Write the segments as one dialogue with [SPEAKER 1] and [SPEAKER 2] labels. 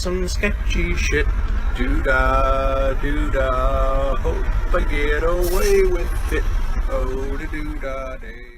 [SPEAKER 1] some sketchy shit. Doo-dah, doo-dah, hope I get away with it. Oh, the doo-dah day.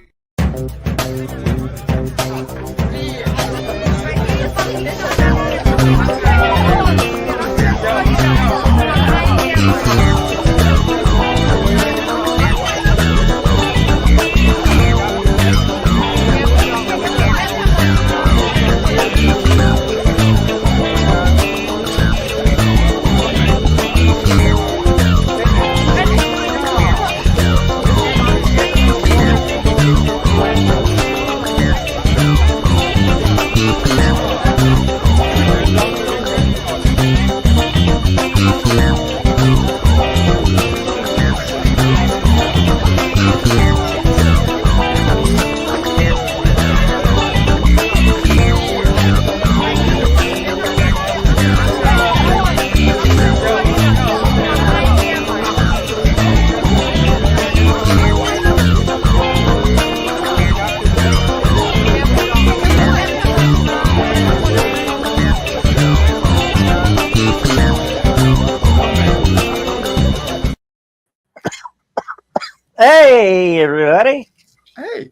[SPEAKER 2] Hey, everybody.
[SPEAKER 3] Hey,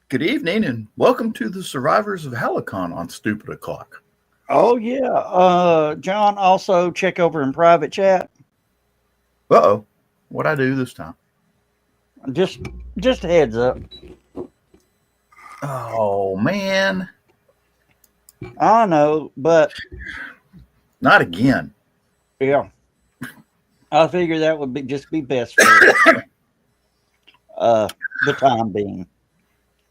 [SPEAKER 3] good evening and welcome to the Survivors of HallowCon on Stupid O'Clock.
[SPEAKER 2] Oh, yeah. John, also check over in private chat.
[SPEAKER 3] Uh-oh, what'd I do this time?
[SPEAKER 2] Just a heads up.
[SPEAKER 3] Oh, man.
[SPEAKER 2] I know, but
[SPEAKER 3] Not again.
[SPEAKER 2] yeah. I figure that would just be best for the time being.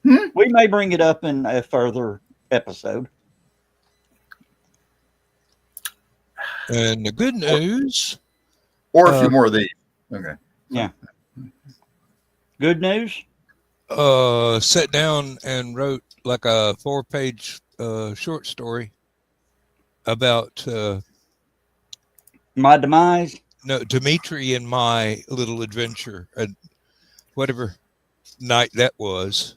[SPEAKER 2] We may bring it up in a further episode.
[SPEAKER 4] And the good news,
[SPEAKER 3] Or a few more of these. Okay.
[SPEAKER 2] Yeah. Good news?
[SPEAKER 4] sat down and wrote like a 4-page short story about
[SPEAKER 2] My demise?
[SPEAKER 4] no Dimitri and my little adventure, whatever night that was.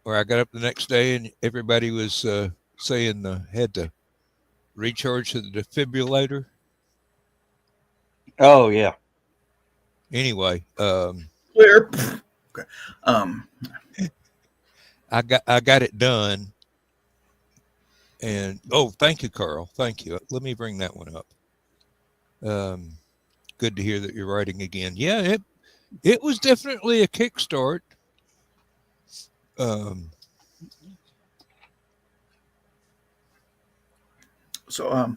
[SPEAKER 4] Where I got up the next day and everybody was saying had to recharge the defibrillator.
[SPEAKER 2] Oh, yeah.
[SPEAKER 4] Anyway,
[SPEAKER 3] Clear. Okay.
[SPEAKER 4] I got it done. And thank you, Carl. Thank you. Let me bring that one up. Good to hear that you're writing again. Yeah, it was definitely a kickstart.
[SPEAKER 3] So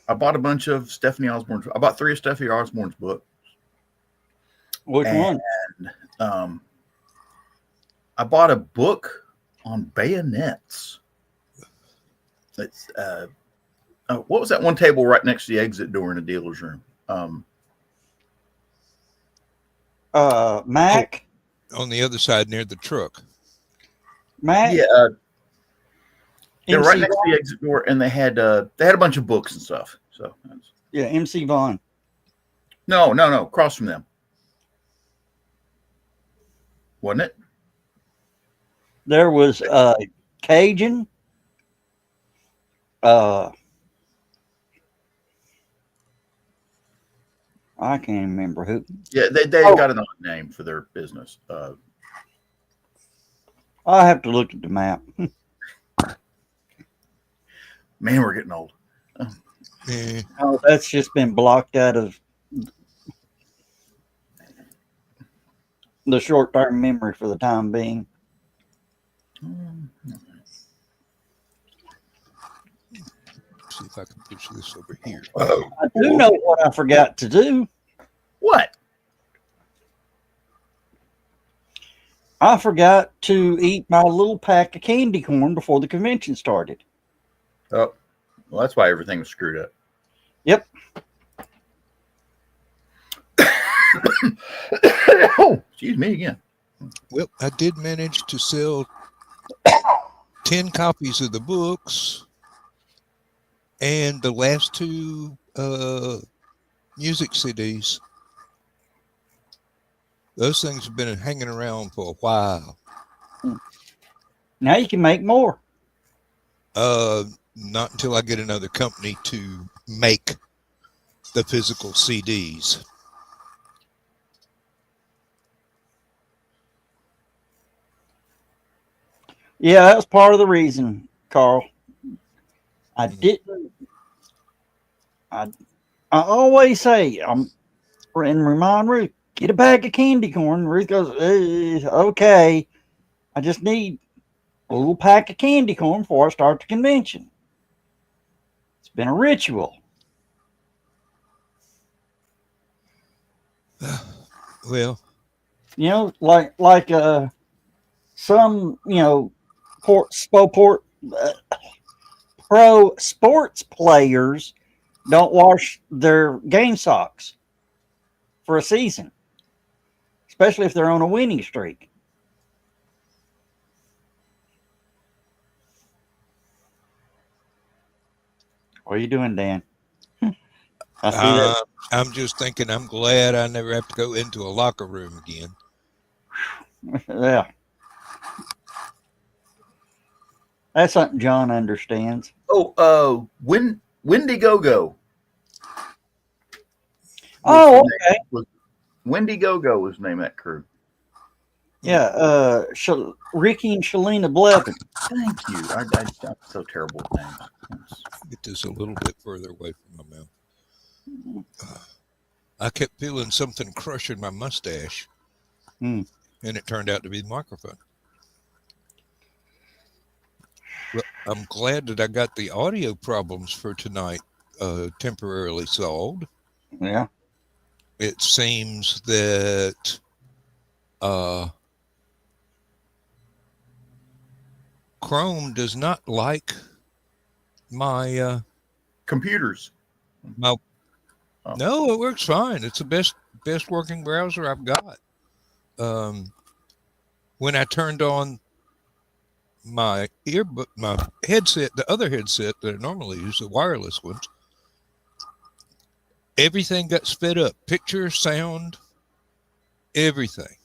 [SPEAKER 3] I bought a bunch of Stephanie Osborne's. I bought 3 of Stephanie Osborne's books.
[SPEAKER 2] Which one?
[SPEAKER 3] I bought a book on bayonets. It's what was that one table right next to the exit door in the dealer's room?
[SPEAKER 2] Mac?
[SPEAKER 4] On the other side near the truck.
[SPEAKER 2] Mac?
[SPEAKER 3] Yeah, they're right next to the exit door, and they had a bunch of books and stuff. So
[SPEAKER 2] Yeah, MC Vaughn.
[SPEAKER 3] no, across from them, wasn't it?
[SPEAKER 2] There was Cajun. I can't remember who.
[SPEAKER 3] Yeah, they got an odd name for their business.
[SPEAKER 2] I'll have to look at the map.
[SPEAKER 3] Man, we're getting old.
[SPEAKER 2] Oh, that's just been blocked out of the short-term memory for the time being.
[SPEAKER 4] See if I can push this over here.
[SPEAKER 2] I do know what I forgot to do.
[SPEAKER 3] What?
[SPEAKER 2] I forgot to eat my little pack of candy corn before the convention started.
[SPEAKER 3] Oh, well, that's why everything was screwed up.
[SPEAKER 2] Yep.
[SPEAKER 3] Oh, excuse me again.
[SPEAKER 4] Well, I did manage to sell 10 copies of the books and the last 2 music CDs. Those things have been hanging around for a while.
[SPEAKER 2] Now you can make more.
[SPEAKER 4] not until I get another company to make the physical CDs.
[SPEAKER 2] Yeah, that was part of the reason, Carl. I didn't. I always say and remind Ruth, get a bag of candy corn. Ruth goes, okay. I just need a little pack of candy corn before I start the convention. It's been a ritual.
[SPEAKER 4] Well,
[SPEAKER 2] You know, like some, you know, pro sports players don't wash their game socks for a season, especially if they're on a winning streak. What are you doing, Dan? I see that.
[SPEAKER 4] I'm just thinking I'm glad I never have to go into a locker room again.
[SPEAKER 2] Yeah. That's something John understands.
[SPEAKER 3] Oh, Wendigo.
[SPEAKER 2] Oh, okay.
[SPEAKER 3] Wendigo was the name of that crew.
[SPEAKER 2] Yeah, Ricky and Shalina Blevin.
[SPEAKER 3] Thank you. I'm so terrible with names.
[SPEAKER 4] Get this a little bit further away from my mouth. I kept feeling something crushing my mustache, and it turned out to be the microphone. Well, I'm glad that I got the audio problems for tonight temporarily solved.
[SPEAKER 2] Yeah.
[SPEAKER 4] It seems that Chrome does not like my
[SPEAKER 3] computers.
[SPEAKER 4] No, it works fine. It's the best working browser I've got. When I turned on my headset, the other headset that I normally use, the wireless ones, everything got sped up. Picture, sound, everything.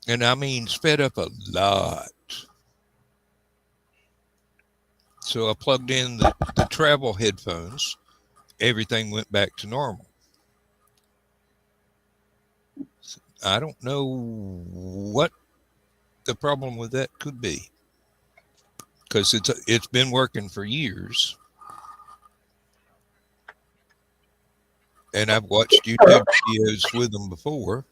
[SPEAKER 4] And I mean sped up a lot. So I plugged in the travel headphones. Everything went back to normal. So I don't know what the problem with that could be, because it's been working for years. And I've watched YouTube videos with them before.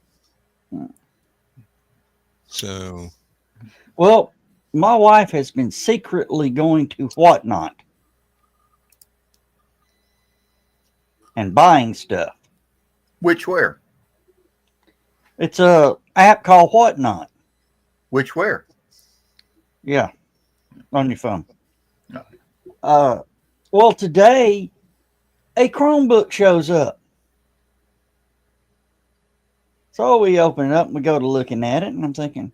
[SPEAKER 4] So,
[SPEAKER 2] well, my wife has been secretly going to Whatnot and buying stuff.
[SPEAKER 3] Where?
[SPEAKER 2] It's a app called Whatnot.
[SPEAKER 3] Where?
[SPEAKER 2] Yeah, on your phone.
[SPEAKER 3] No.
[SPEAKER 2] Well, today a Chromebook shows up. So we open it up and we go to looking at it, and I'm thinking,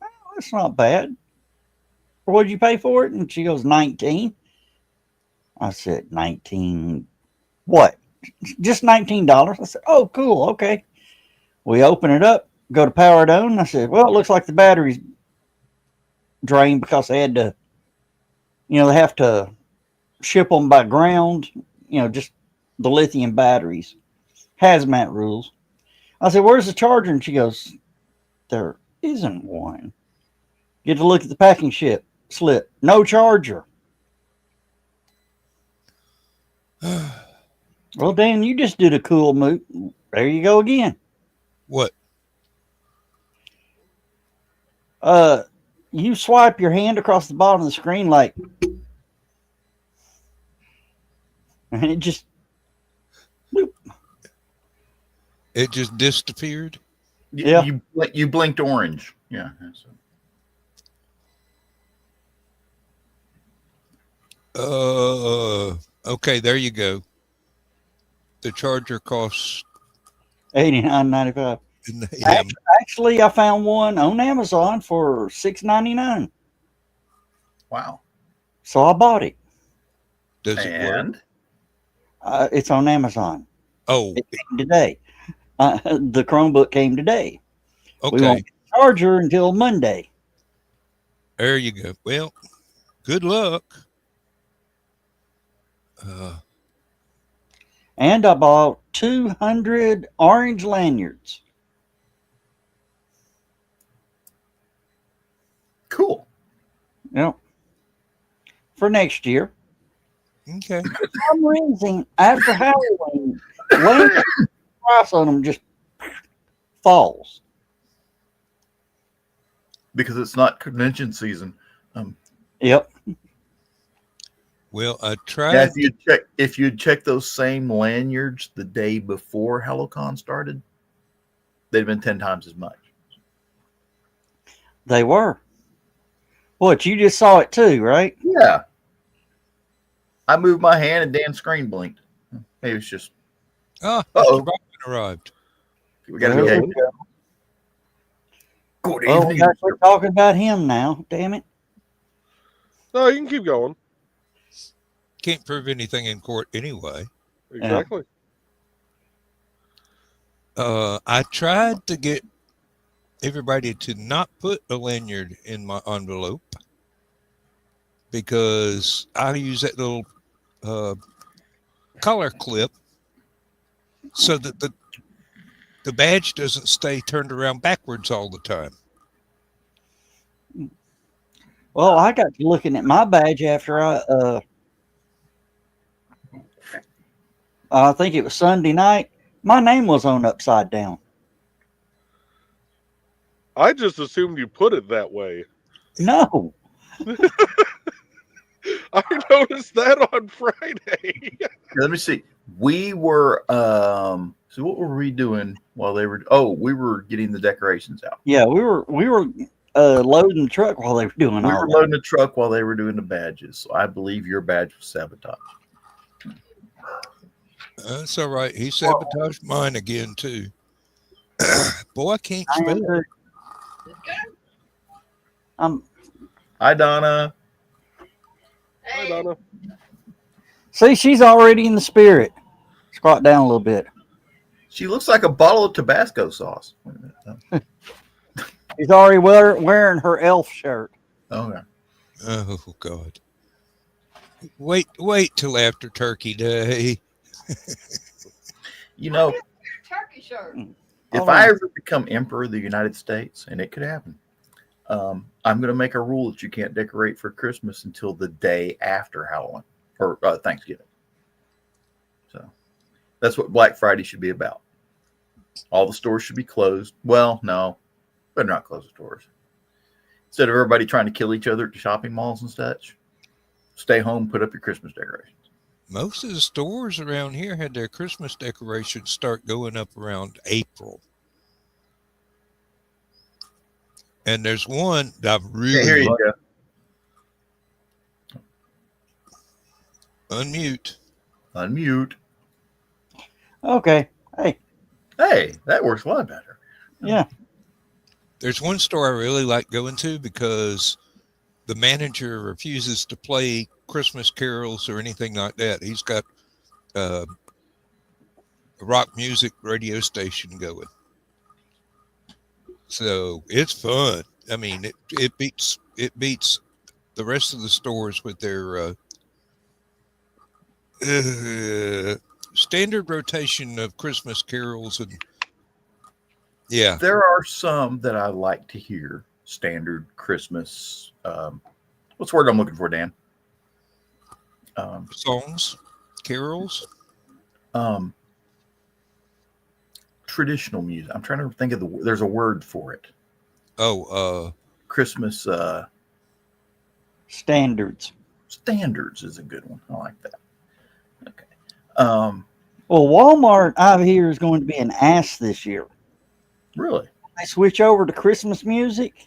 [SPEAKER 2] oh, that's not bad. What did you pay for it? And she goes, 19. I said, 19 what? Just $19. I said, oh, cool, okay. We open it up, go to power it on. I said, well, it looks like the battery's drained because they had to, they have to ship them by ground, just the lithium batteries, hazmat rules. I said, where's the charger? And she goes, there isn't one. Get to look at the packing slip. No charger. Well, Dan, you just did a cool move. There you go again.
[SPEAKER 4] What?
[SPEAKER 2] You swipe your hand across the bottom of the screen and it just bloop.
[SPEAKER 4] It just disappeared.
[SPEAKER 2] Yeah.
[SPEAKER 3] You blinked orange. Yeah.
[SPEAKER 4] Okay, there you go. The charger costs
[SPEAKER 2] $89.95.
[SPEAKER 4] Yeah.
[SPEAKER 2] Actually, I found one on Amazon for $6.99.
[SPEAKER 3] Wow.
[SPEAKER 2] So I bought it.
[SPEAKER 4] Does it work?
[SPEAKER 2] It's on Amazon.
[SPEAKER 4] Oh,
[SPEAKER 2] it came today. The Chromebook came today.
[SPEAKER 4] Okay.
[SPEAKER 2] We won't get the charger until Monday.
[SPEAKER 4] There you go. Well, good luck.
[SPEAKER 2] And I bought 200 orange lanyards.
[SPEAKER 3] Cool.
[SPEAKER 2] Yep. For next year.
[SPEAKER 4] Okay.
[SPEAKER 2] For some reason, after Halloween, lanyard price on them just falls.
[SPEAKER 3] Because it's not convention season.
[SPEAKER 2] Yep.
[SPEAKER 4] Well, I
[SPEAKER 3] Yeah,
[SPEAKER 4] tried.
[SPEAKER 3] if you'd check those same lanyards the day before HallowCon started, they'd have been 10 times as much.
[SPEAKER 2] They were. What, you just saw it too, right?
[SPEAKER 3] Yeah. I moved my hand and Dan's screen blinked. Maybe it's just
[SPEAKER 4] Oh,
[SPEAKER 3] Uh-oh.
[SPEAKER 4] Mr. Bachman arrived.
[SPEAKER 3] we gotta
[SPEAKER 2] There
[SPEAKER 3] behave.
[SPEAKER 2] we go.
[SPEAKER 3] Good
[SPEAKER 2] Well, we
[SPEAKER 3] evening.
[SPEAKER 2] gotta quit talking about him now. Damn it.
[SPEAKER 5] No, you can keep going.
[SPEAKER 4] Can't prove anything in court anyway.
[SPEAKER 5] Exactly.
[SPEAKER 4] I tried to get everybody to not put a lanyard in my envelope because I use that little collar clip so that the badge doesn't stay turned around backwards all the time.
[SPEAKER 2] Well, I got to looking at my badge after I think it was Sunday night. My name was on upside down.
[SPEAKER 5] I just assumed you put it that way.
[SPEAKER 2] No.
[SPEAKER 5] I noticed that on Friday.
[SPEAKER 3] Let me see. We were so what were we doing while they were we were getting the decorations out.
[SPEAKER 2] Yeah, we were loading the truck while they were doing
[SPEAKER 3] We
[SPEAKER 2] all
[SPEAKER 3] were
[SPEAKER 2] that.
[SPEAKER 3] loading the truck while they were doing the badges. So I believe your badge was sabotaged.
[SPEAKER 4] That's all right. He sabotaged mine again too. Boy, I can't spell.
[SPEAKER 3] Hi, Donna.
[SPEAKER 5] Hi, Donna.
[SPEAKER 2] See, she's already in the spirit. Squat down a little bit.
[SPEAKER 3] She looks like a bottle of Tabasco sauce. Wait a minute.
[SPEAKER 2] She's already wearing her elf shirt.
[SPEAKER 3] Okay.
[SPEAKER 4] Oh God! Wait till after Turkey Day.
[SPEAKER 3] You know,
[SPEAKER 6] Turkey shirt.
[SPEAKER 3] if
[SPEAKER 2] Hold
[SPEAKER 3] I
[SPEAKER 2] on.
[SPEAKER 3] ever become emperor of the United States, and it could happen, I'm going to make a rule that you can't decorate for Christmas until the day after Halloween or Thanksgiving. So that's what Black Friday should be about. All the stores should be closed. Well, no, better not close the stores. Instead of everybody trying to kill each other at the shopping malls and such, stay home, put up your Christmas decorations.
[SPEAKER 4] Most of the stores around here had their Christmas decorations start going up around April. And there's one that I
[SPEAKER 3] Yeah,
[SPEAKER 4] really
[SPEAKER 3] here you
[SPEAKER 4] like.
[SPEAKER 3] go.
[SPEAKER 4] Unmute.
[SPEAKER 3] Unmute.
[SPEAKER 2] Okay.
[SPEAKER 3] Hey, that works a lot better.
[SPEAKER 2] Yeah.
[SPEAKER 4] There's one store I really like going to because the manager refuses to play Christmas carols or anything like that. He's got a rock music radio station going. So it's fun. I mean, it beats the rest of the stores with their standard rotation of Christmas carols and yeah.
[SPEAKER 3] There are some that I like to hear. Standard Christmas. What's the word I'm looking for, Dan?
[SPEAKER 4] Songs, carols.
[SPEAKER 3] Traditional music. I'm trying to think of there's a word for it. Christmas
[SPEAKER 2] Standards.
[SPEAKER 3] standards is a good one. I like that. Okay.
[SPEAKER 2] Well, Walmart, I hear, is going to be an ass this year.
[SPEAKER 3] Really?
[SPEAKER 2] They switch over to Christmas music.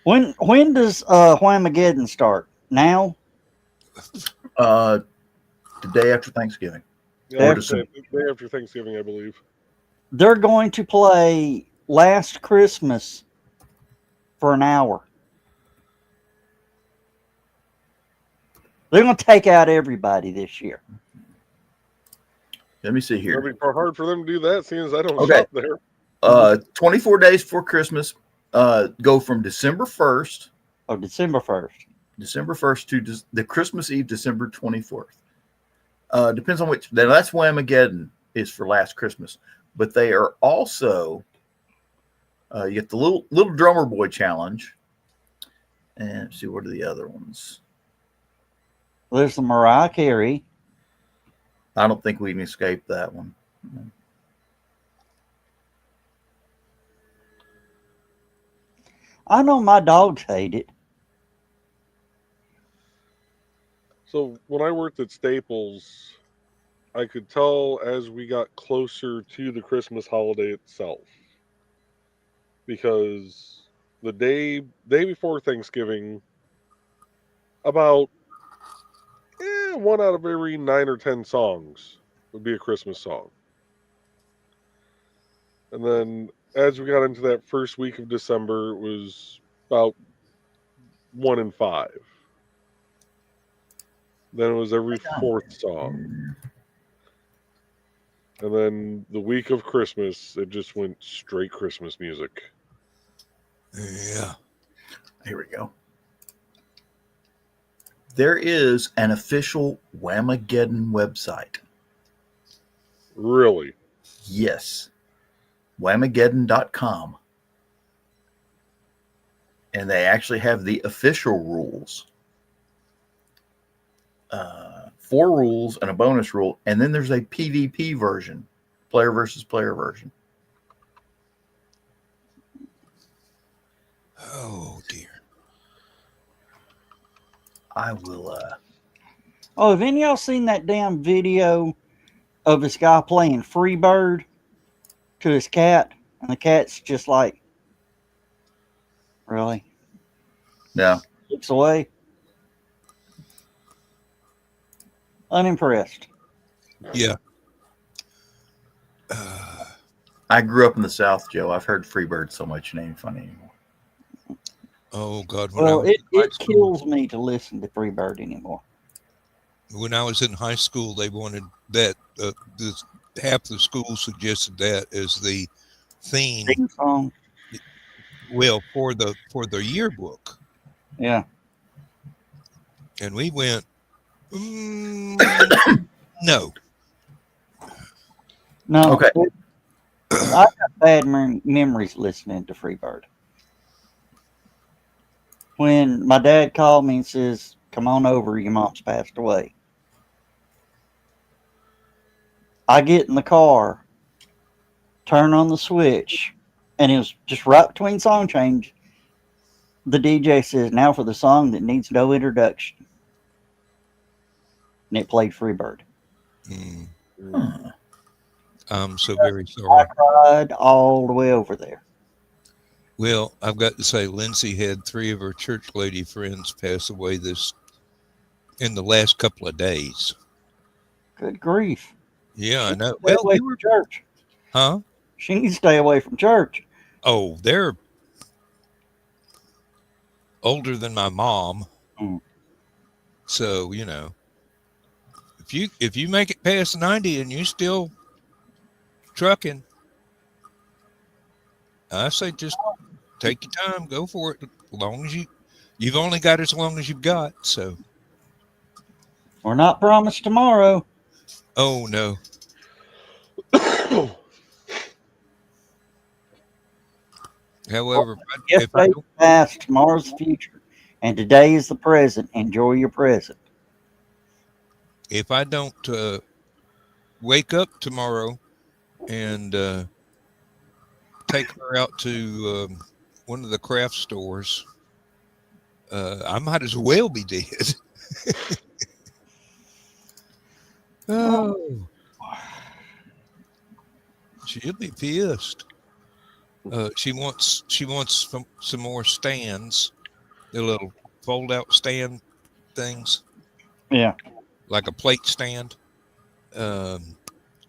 [SPEAKER 2] When does Whamageddon start? Now?
[SPEAKER 3] The day after Thanksgiving.
[SPEAKER 5] Yeah,
[SPEAKER 3] Or
[SPEAKER 5] the day after Thanksgiving, I believe.
[SPEAKER 2] They're going to play Last Christmas for an hour. They're going to take out everybody this year.
[SPEAKER 3] Let me see here.
[SPEAKER 5] It'll be hard for them to do that, seeing as I don't
[SPEAKER 3] Okay.
[SPEAKER 5] shop there.
[SPEAKER 3] 24 days before Christmas. Go from December 1st
[SPEAKER 2] Oh, December 1st.
[SPEAKER 3] December 1st to the Christmas Eve, December 24th. Depends on which. That's Whamageddon is for Last Christmas. But they are also, you get the little drummer boy challenge. And let's see, what are the other ones?
[SPEAKER 2] There's the Mariah Carey.
[SPEAKER 3] I don't think we can escape that one.
[SPEAKER 2] I know my dogs hate it.
[SPEAKER 5] So when I worked at Staples, I could tell as we got closer to the Christmas holiday itself, because the day before Thanksgiving, about 1 out of every 9 or 10 songs would be a Christmas song. And then as we got into that first week of December, it was about 1 in 5. Then it was every 4th song. And then the week of Christmas, it just went straight Christmas music.
[SPEAKER 4] Yeah.
[SPEAKER 3] Here we go. There is an official Whamageddon website.
[SPEAKER 5] Really?
[SPEAKER 3] Yes. Whamageddon.com. And they actually have the official rules. 4 rules and a bonus rule. And then there's a PvP version, player versus player version.
[SPEAKER 4] Oh dear.
[SPEAKER 3] I will.
[SPEAKER 2] Oh, have any of y'all seen that damn video of this guy playing Freebird to his cat? And the cat's just like, really?
[SPEAKER 3] No.
[SPEAKER 2] Looks away. Unimpressed.
[SPEAKER 4] Yeah.
[SPEAKER 3] I grew up in the South, Joe. I've heard Freebird so much, it ain't funny anymore.
[SPEAKER 4] Oh God.
[SPEAKER 2] Well, it
[SPEAKER 4] high school-
[SPEAKER 2] kills me to listen to Freebird anymore.
[SPEAKER 4] When I was in high school, they wanted that. Half the school suggested that as the theme.
[SPEAKER 2] Theme song.
[SPEAKER 4] Well, for the yearbook,
[SPEAKER 2] Yeah.
[SPEAKER 4] and we went. No.
[SPEAKER 2] No.
[SPEAKER 3] Okay.
[SPEAKER 2] I got bad memories listening to Freebird. When my dad called me and says, "Come on over, your mom's passed away." I get in the car, turn on the switch, and it was just right between song change. The DJ says, "Now for the song that needs no introduction." And it played Freebird.
[SPEAKER 4] Mm,
[SPEAKER 3] Huh.
[SPEAKER 4] I'm so very sorry.
[SPEAKER 2] I cried all the way over there.
[SPEAKER 4] Well, I've got to say, Lindsay had 3 of her church lady friends pass away in the last couple of days.
[SPEAKER 2] Good grief.
[SPEAKER 4] Yeah, I know.
[SPEAKER 2] Stay
[SPEAKER 4] Well,
[SPEAKER 2] away
[SPEAKER 4] they
[SPEAKER 2] from
[SPEAKER 4] were,
[SPEAKER 2] church.
[SPEAKER 4] huh?
[SPEAKER 2] She needs to stay away from church.
[SPEAKER 4] Oh, they're older than my mom.
[SPEAKER 2] Mm.
[SPEAKER 4] So, if you make it past 90 and you still trucking, I say just take your time, go for it. As long as you've only got as long as you've got. So,
[SPEAKER 2] We're not promised tomorrow.
[SPEAKER 4] oh no. However, if I
[SPEAKER 2] Yesterday's
[SPEAKER 4] don't,
[SPEAKER 2] the past, tomorrow's the future, and today is the present. Enjoy your present.
[SPEAKER 4] if I don't wake up tomorrow and take her out to one of the craft stores, I might as well be dead. Oh, she'll be pissed. She wants some more stands, the little fold out stand things,
[SPEAKER 2] Yeah.
[SPEAKER 4] like a plate stand.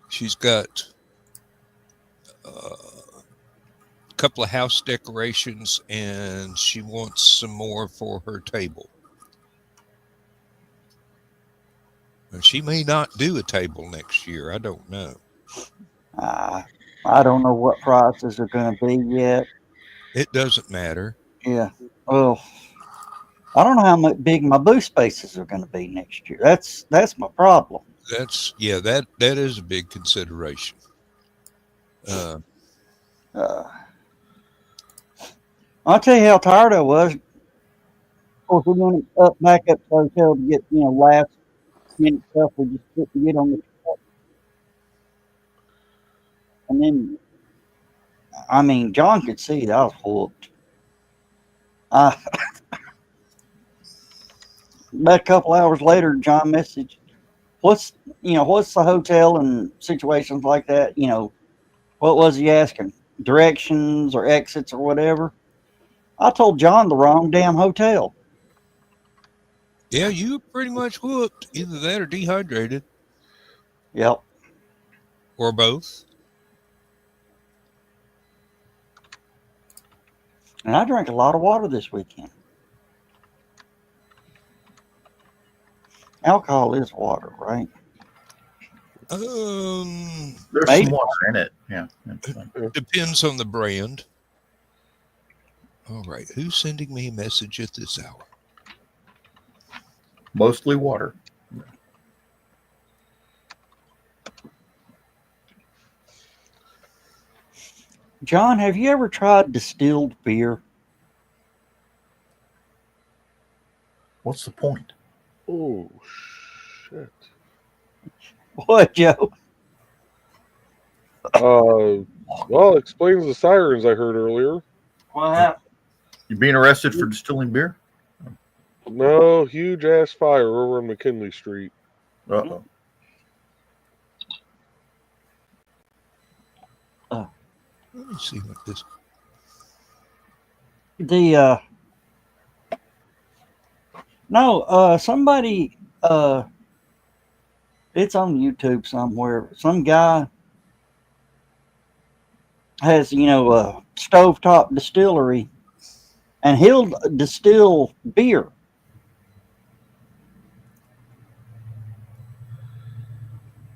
[SPEAKER 4] She's got a couple of house decorations, and she wants some more for her table. And she may not do a table next year. I don't know.
[SPEAKER 2] I don't know what prices are going to be yet.
[SPEAKER 4] It doesn't matter.
[SPEAKER 2] Yeah. Well, I don't know how much big my booth spaces are going to be next year. That's my problem.
[SPEAKER 4] That is a big consideration. Uh,
[SPEAKER 2] Uh, I'll tell you how tired I was. Of course, we went back up to the hotel to get last minute stuff we just couldn't get on the truck. And then, I mean, John could see that I was hooked. Uh, about a couple hours later, John messaged, "What's what's the hotel and situations like that? What was he asking? Directions or exits or whatever?" I told John the wrong damn hotel.
[SPEAKER 4] yeah, you were pretty much hooked. Either that or dehydrated,
[SPEAKER 2] Yep.
[SPEAKER 4] or both.
[SPEAKER 2] And I drank a lot of water this weekend. Alcohol is water, right?
[SPEAKER 3] There's
[SPEAKER 2] Maybe.
[SPEAKER 3] some water in it. Yeah.
[SPEAKER 4] Depends on the brand. All right, who's sending me a message at this hour?
[SPEAKER 3] Mostly water.
[SPEAKER 2] John, have you ever tried distilled beer?
[SPEAKER 3] What's the point?
[SPEAKER 5] Oh, shit.
[SPEAKER 2] What, Joe?
[SPEAKER 5] Well, it explains the sirens I heard earlier.
[SPEAKER 2] What happened?
[SPEAKER 3] You being arrested for distilling beer?
[SPEAKER 5] No, huge ass fire over on McKinley Street.
[SPEAKER 3] Uh-oh.
[SPEAKER 4] Let me see what this.
[SPEAKER 2] Somebody it's on YouTube somewhere. Some guy has, a stovetop distillery, and he'll distill beer.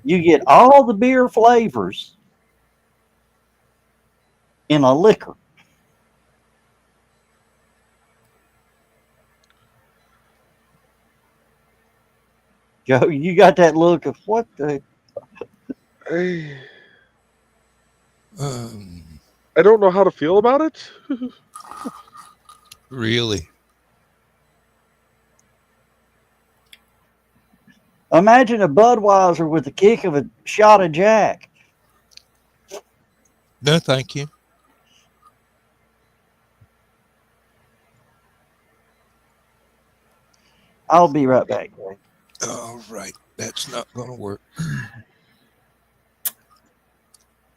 [SPEAKER 2] You get all the beer flavors in a liquor. Joe, you got that look of what the...
[SPEAKER 5] I don't know how to feel about it.
[SPEAKER 4] Really?
[SPEAKER 2] Imagine a Budweiser with the kick of a shot of Jack.
[SPEAKER 4] No, thank you.
[SPEAKER 2] I'll be right back, Greg.
[SPEAKER 4] All right, that's not going to work.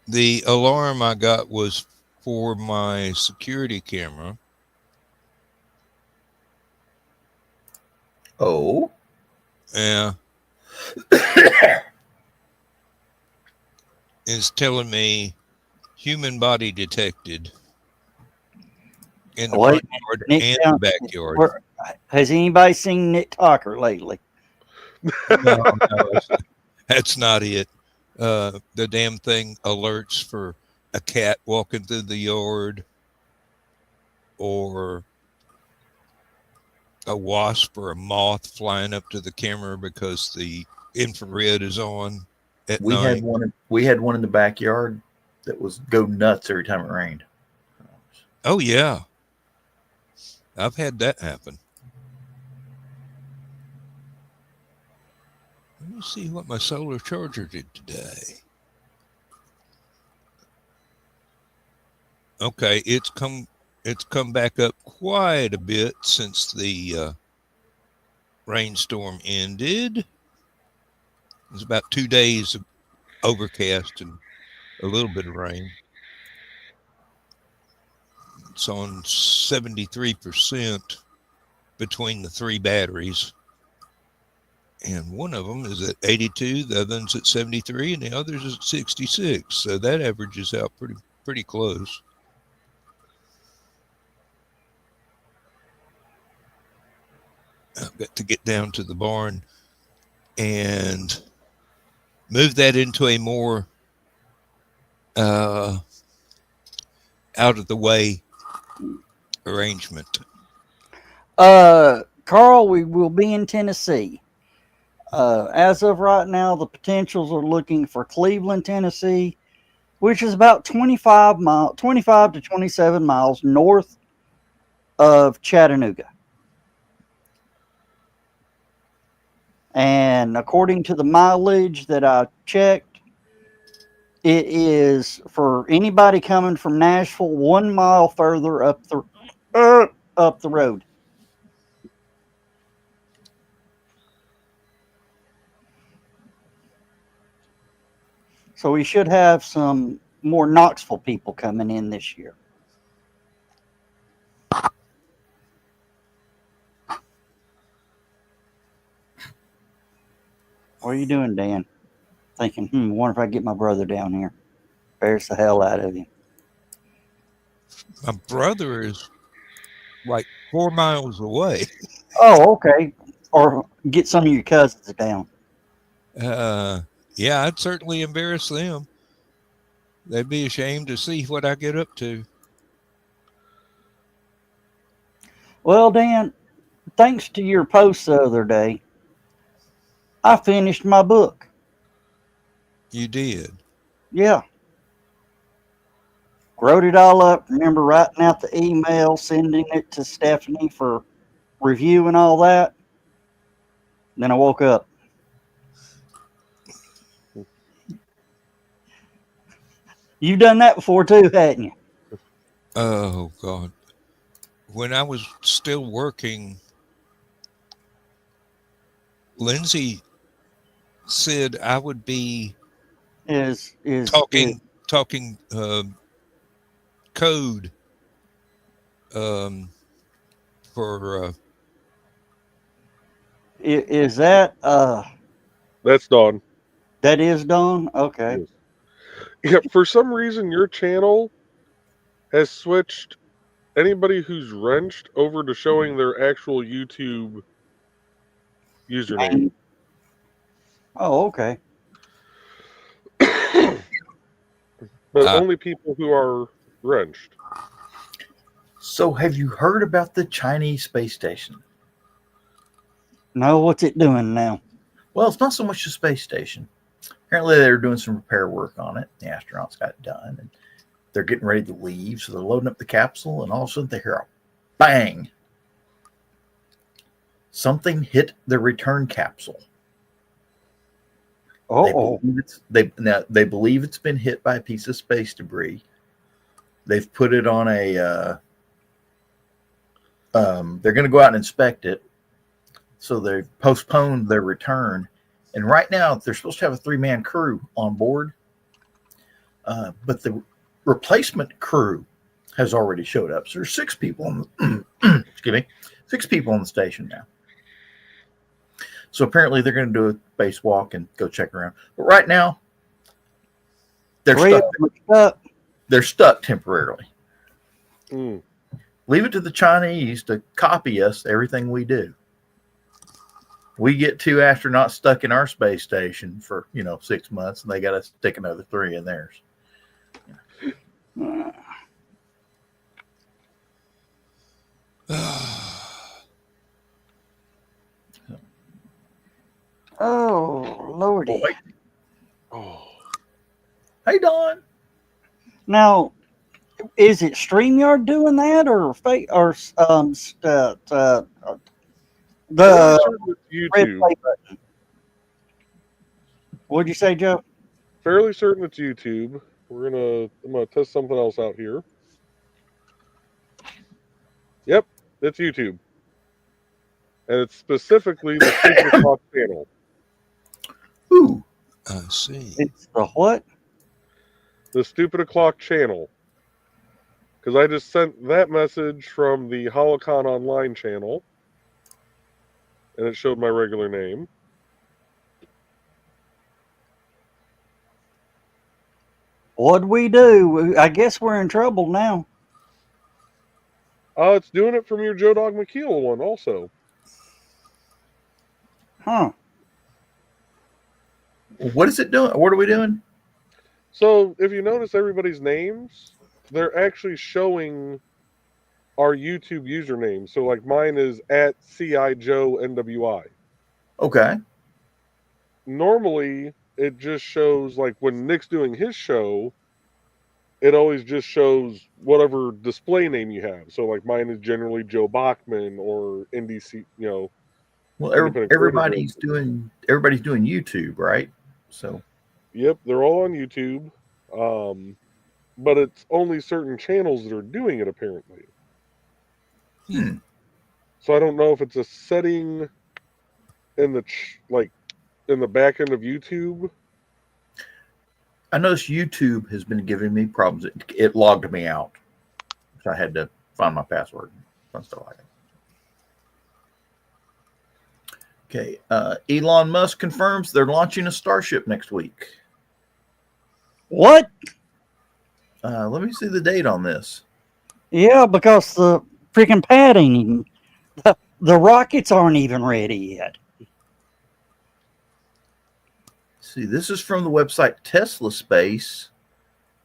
[SPEAKER 4] The alarm I got was for my security camera.
[SPEAKER 3] Oh.
[SPEAKER 4] Yeah. It's telling me human body detected in the front yard and the backyard.
[SPEAKER 2] Has anybody seen Nick Tucker lately?
[SPEAKER 4] No, that's not it. The damn thing alerts for a cat walking through the yard, or a wasp or a moth flying up to the camera because the infrared is on at night.
[SPEAKER 3] We had one in the backyard that was go nuts every time it rained.
[SPEAKER 4] Oh yeah, I've had that happen. Let me see what my solar charger did today. Okay, it's come back up quite a bit since the rainstorm ended. It was about 2 days of overcast and a little bit of rain. It's on 73% between the three batteries. And one of them is at 82, the other one's at 73, and the other's at 66. So that averages out pretty close. I've got to get down to the barn and move that into a more out of the way arrangement.
[SPEAKER 2] Carl, we will be in Tennessee. As of right now, the potentials are looking for Cleveland, Tennessee, which is about 25 to 27 miles north of Chattanooga. And according to the mileage that I checked, it is for anybody coming from Nashville 1 mile further up the road. So we should have some more Knoxville people coming in this year. What are you doing, Dan? Thinking, wonder if I get my brother down here. Embarrass the hell out of him.
[SPEAKER 4] My brother is like 4 miles away.
[SPEAKER 2] Oh, okay. Or get some of your cousins down.
[SPEAKER 4] Yeah, I'd certainly embarrass them. They'd be ashamed to see what I get up to.
[SPEAKER 2] Well, Dan, thanks to your post the other day, I finished my book.
[SPEAKER 4] You did.
[SPEAKER 2] Yeah. Wrote it all up. Remember writing out the email, sending it to Stephanie for review and all that. Then I woke up. You've done that before too, hadn't you?
[SPEAKER 4] Oh, God. When I was still working, Lindsay said I would be talking code for
[SPEAKER 2] is that
[SPEAKER 5] That's Dawn.
[SPEAKER 2] that is Dawn? Okay.
[SPEAKER 5] Yes. Yeah, for some reason your channel has switched anybody who's wrenched over to showing their actual YouTube username.
[SPEAKER 2] Oh, okay.
[SPEAKER 5] But only people who are wrenched.
[SPEAKER 3] So, have you heard about the Chinese space station?
[SPEAKER 2] No, what's it doing now?
[SPEAKER 3] Well, it's not so much the space station. Apparently, they were doing some repair work on it. The astronauts got it done, and they're getting ready to leave. So they're loading up the capsule, and all of a sudden they hear a bang. Something hit the return capsule.
[SPEAKER 2] Oh,
[SPEAKER 3] They believe it's been hit by a piece of space debris. They've put it on a. They're going to go out and inspect it. So they've postponed their return. And right now, they're supposed to have a 3-man crew on board. But the replacement crew has already showed up. So there's 6 people on the, excuse me, 6 people on the station now. So apparently they're going to do a base walk and go check around. But right now, they're stuck. They're stuck temporarily.
[SPEAKER 5] Mm.
[SPEAKER 3] Leave it to the Chinese to copy us everything we do. We get 2 astronauts stuck in our space station for 6 months, and they got to stick another 3 in theirs.
[SPEAKER 2] Oh, Lordy.
[SPEAKER 3] Boy.
[SPEAKER 5] Oh.
[SPEAKER 3] Hey, Don.
[SPEAKER 2] Now, is it StreamYard doing that, or the red
[SPEAKER 5] YouTube.
[SPEAKER 2] play button? What'd you say, Joe?
[SPEAKER 5] Fairly certain it's YouTube. I'm gonna test something else out here. Yep, it's YouTube. And it's specifically the Stupid O'Clock channel.
[SPEAKER 3] Ooh.
[SPEAKER 4] I see.
[SPEAKER 2] It's the what?
[SPEAKER 5] The Stupid O'Clock channel. Because I just sent that message from the HallowCon online channel. And it showed my regular name.
[SPEAKER 2] What'd we do? I guess we're in trouble now.
[SPEAKER 5] It's doing it from your Joe Dog McKeel one also.
[SPEAKER 2] Huh.
[SPEAKER 3] What is it doing? What are we doing?
[SPEAKER 5] So if you notice everybody's names, they're actually showing our YouTube username. So like mine is at CIJoeNWI.
[SPEAKER 3] Okay.
[SPEAKER 5] Normally it just shows like when Nick's doing his show, it always just shows whatever display name you have. So like mine is generally Joe Bachman or NDC,
[SPEAKER 3] Well,
[SPEAKER 5] Independent Creator Group.
[SPEAKER 3] everybody's doing YouTube, right? So
[SPEAKER 5] Yep, they're all on YouTube. But it's only certain channels that are doing it apparently. So I don't know if it's a setting in the in the back end of YouTube.
[SPEAKER 3] I noticed YouTube has been giving me problems. It logged me out, so I had to find my password and stuff like that. Okay, Elon Musk confirms they're launching a Starship next week.
[SPEAKER 2] What?
[SPEAKER 3] Let me see the date on this.
[SPEAKER 2] Yeah, because the freaking padding, the rockets aren't even ready yet.
[SPEAKER 3] See, this is from the website Tesla Space.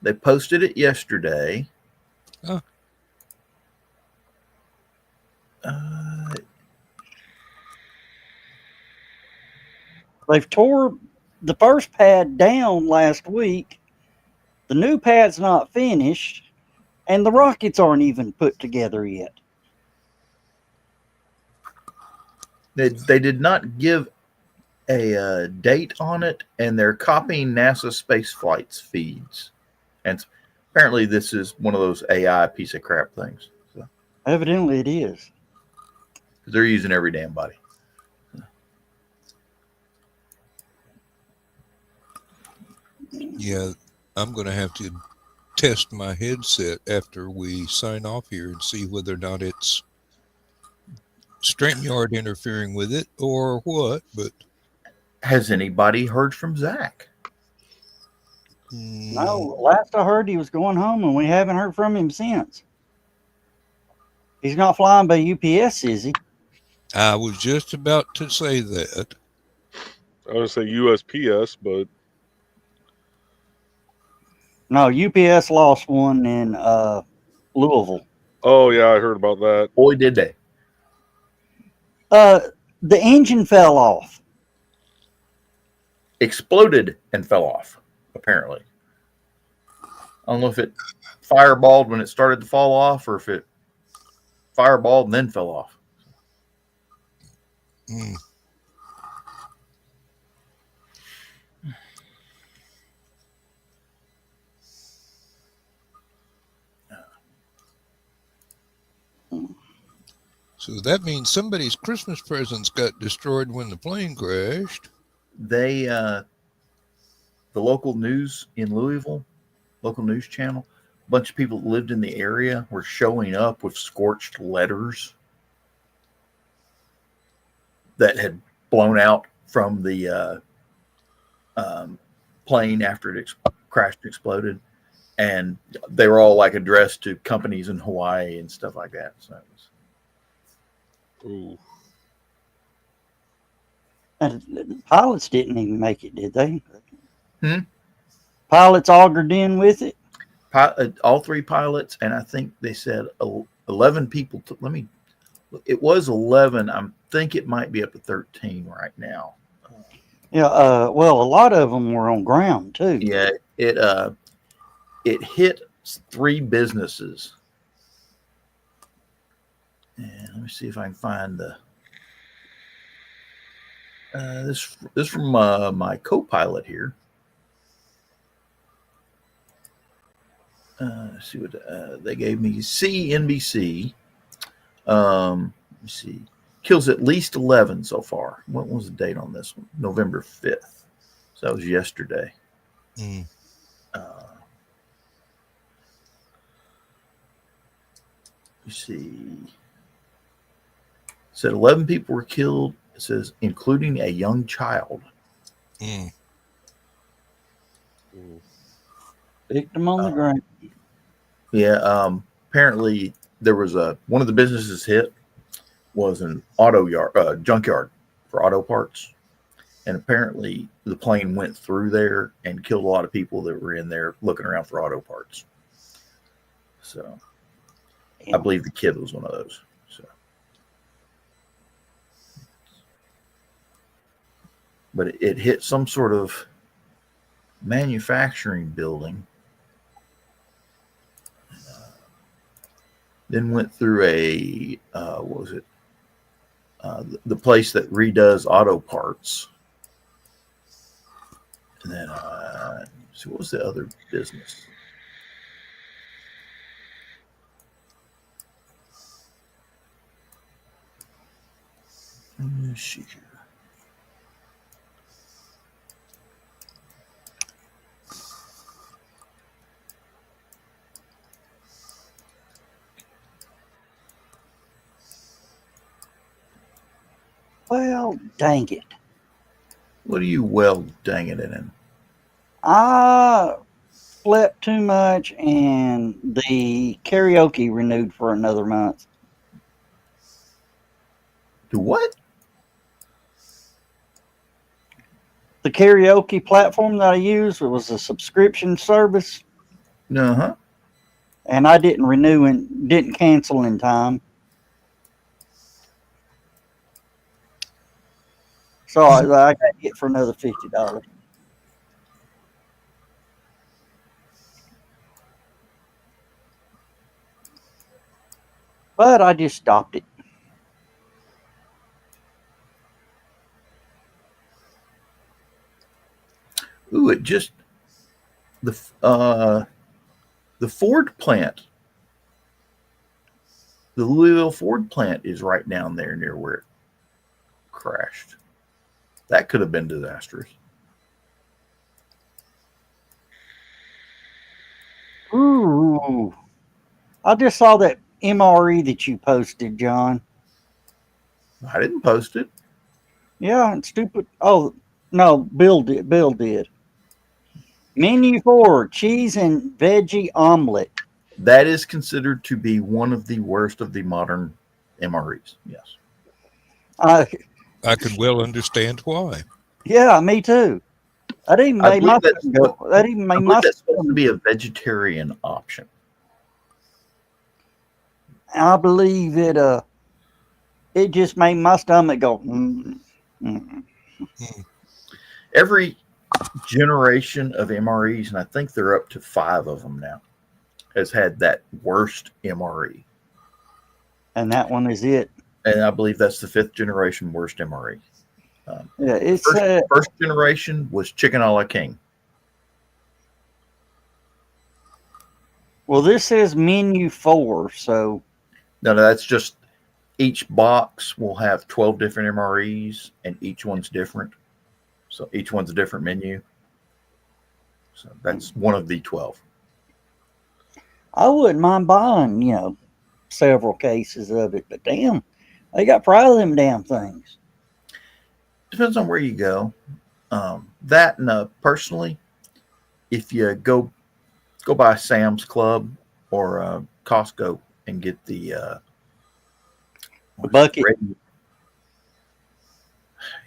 [SPEAKER 3] They posted it yesterday.
[SPEAKER 4] Oh.
[SPEAKER 2] They've tore the first pad down last week. The new pad's not finished, and the rockets aren't even put together yet.
[SPEAKER 3] They did not give a date on it, and they're copying NASA space flights feeds. And apparently this is one of those AI piece of crap things. So,
[SPEAKER 2] Evidently it is.
[SPEAKER 3] they're using every damn body.
[SPEAKER 4] Yeah, I'm going to have to test my headset after we sign off here and see whether or not it's StreamYard interfering with it or what. But
[SPEAKER 3] has anybody heard from Zach?
[SPEAKER 2] No, last I heard he was going home, and we haven't heard from him since. He's not flying by UPS, is he?
[SPEAKER 4] I was just about to say that.
[SPEAKER 5] I would say USPS, but
[SPEAKER 2] No, UPS lost one in Louisville.
[SPEAKER 5] oh yeah, I heard about that.
[SPEAKER 3] Boy, did they.
[SPEAKER 2] The engine fell off.
[SPEAKER 3] Exploded and fell off, apparently. I don't know if it fireballed when it started to fall off or if it fireballed and then fell off.
[SPEAKER 4] So that means somebody's Christmas presents got destroyed when the plane crashed.
[SPEAKER 3] They, the local news in Louisville, local news channel, a bunch of people that lived in the area were showing up with scorched letters that had blown out from the plane after it crashed and exploded. And they were all like addressed to companies in Hawaii and stuff like that. So it was,
[SPEAKER 5] Ooh.
[SPEAKER 2] And the pilots didn't even make it, did they?
[SPEAKER 3] Pilots
[SPEAKER 2] augured in with it?
[SPEAKER 3] all three pilots, and I think they said 11 people. It was 11. I think it might be up to 13 right now.
[SPEAKER 2] Yeah, well, a lot of them were on ground, too.
[SPEAKER 3] Yeah, it hit 3 businesses. And let me see if I can find the this from my co-pilot here. Let's see what they gave me. CNBC. Let me see. Kills at least 11 so far. What was the date on this one? November 5th. So that was yesterday. You see. It said 11 people were killed. It says, including a young child.
[SPEAKER 2] Victim on the ground.
[SPEAKER 3] Yeah. Apparently, there was one of the businesses hit was an auto yard, junkyard for auto parts, and apparently the plane went through there and killed a lot of people that were in there looking around for auto parts. So, I believe the kid was one of those. So, but it hit some sort of manufacturing building. Then went through a what was it? The place that redoes auto parts. And then, so what was the other business? Let me see here.
[SPEAKER 2] Well, dang it.
[SPEAKER 3] What are you well dang it in?
[SPEAKER 2] I slept too much and the karaoke renewed for another month.
[SPEAKER 3] Do what?
[SPEAKER 2] The karaoke platform that I used was a subscription service,
[SPEAKER 3] Uh-huh.
[SPEAKER 2] and I didn't renew and didn't cancel in time. So I got it for another $50. But I just stopped it.
[SPEAKER 3] Ooh, it just the Ford plant, the Louisville Ford plant is right down there near where it crashed. That could have been disastrous.
[SPEAKER 2] Ooh. I just saw that MRE that you posted, John.
[SPEAKER 3] I didn't post it.
[SPEAKER 2] Yeah, it's stupid. Oh, no, Bill did. Bill did. Menu 4, cheese and veggie omelet.
[SPEAKER 3] That is considered to be one of the worst of the modern MREs. Yes.
[SPEAKER 2] I
[SPEAKER 4] could well understand why.
[SPEAKER 2] Yeah, me too. That even
[SPEAKER 3] I
[SPEAKER 2] made
[SPEAKER 3] believe
[SPEAKER 2] my
[SPEAKER 3] that's
[SPEAKER 2] stomach go. That even
[SPEAKER 3] I
[SPEAKER 2] made
[SPEAKER 3] believe
[SPEAKER 2] my
[SPEAKER 3] that's supposed to
[SPEAKER 2] stomach.
[SPEAKER 3] be a vegetarian option.
[SPEAKER 2] I believe it just made my stomach go. Mm, mm.
[SPEAKER 3] Every generation of MREs, and I think they're up to 5 of them now, has had that worst MRE.
[SPEAKER 2] And that one is it.
[SPEAKER 3] And I believe that's the 5th generation worst MRE.
[SPEAKER 2] Yeah, it's
[SPEAKER 3] First generation was chicken a la king.
[SPEAKER 2] well. This says menu 4, so
[SPEAKER 3] No, that's just each box will have 12 different MREs, and each one's different. So each one's a different menu. So that's one of the 12.
[SPEAKER 2] I wouldn't mind buying, several cases of it. But damn, they got pride of them damn things.
[SPEAKER 3] Depends on where you go. That and personally, if you go by Sam's Club or Costco and get the
[SPEAKER 2] bucket.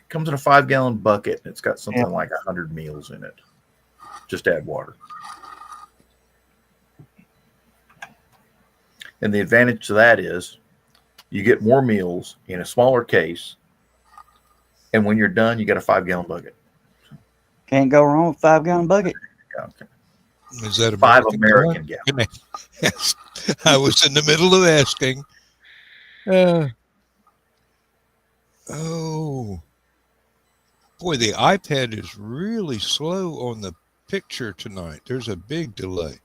[SPEAKER 3] It comes in a 5-gallon bucket. It's got something
[SPEAKER 2] Yeah.
[SPEAKER 3] like 100 meals in it. Just add water. And the advantage to that is you get more meals in a smaller case. And when you're done, you got a 5-gallon bucket.
[SPEAKER 2] Can't go wrong with 5-gallon bucket.
[SPEAKER 3] Okay.
[SPEAKER 4] Is that
[SPEAKER 3] 5
[SPEAKER 4] American?
[SPEAKER 3] American gallons.
[SPEAKER 4] Yes. I was in the middle of asking. Oh. Boy, the iPad is really slow on the picture tonight. There's a big delay.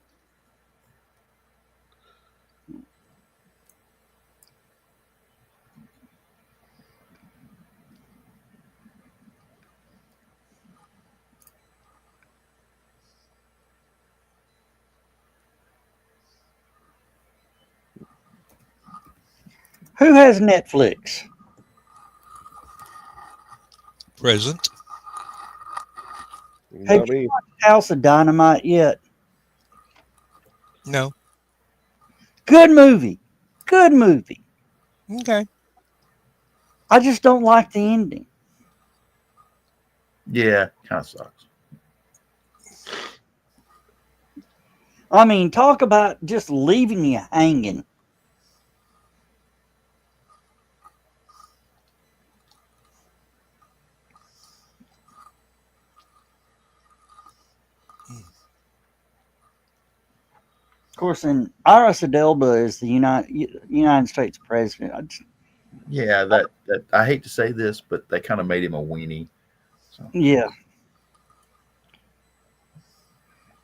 [SPEAKER 2] Who has Netflix?
[SPEAKER 4] Present.
[SPEAKER 2] Have
[SPEAKER 5] Not
[SPEAKER 2] you
[SPEAKER 5] me.
[SPEAKER 2] watched House of Dynamite yet?
[SPEAKER 4] No.
[SPEAKER 2] Good movie. Good movie.
[SPEAKER 4] Okay.
[SPEAKER 2] I just don't like the ending.
[SPEAKER 3] Yeah, kind of sucks.
[SPEAKER 2] I mean, talk about just leaving you hanging. Of course, and Iris Adelba is the United States president.
[SPEAKER 3] Yeah, that I hate to say this, but they kind of made him a weenie. So.
[SPEAKER 2] Yeah.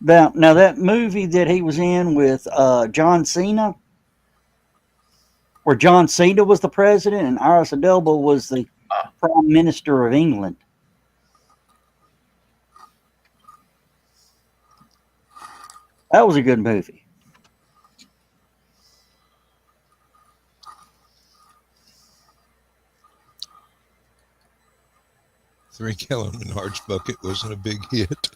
[SPEAKER 2] Now that movie that he was in with John Cena, where John Cena was the president and Iris Adelba was the Prime Minister of England. That was a good movie.
[SPEAKER 4] $3-gallon Menards bucket wasn't a big hit.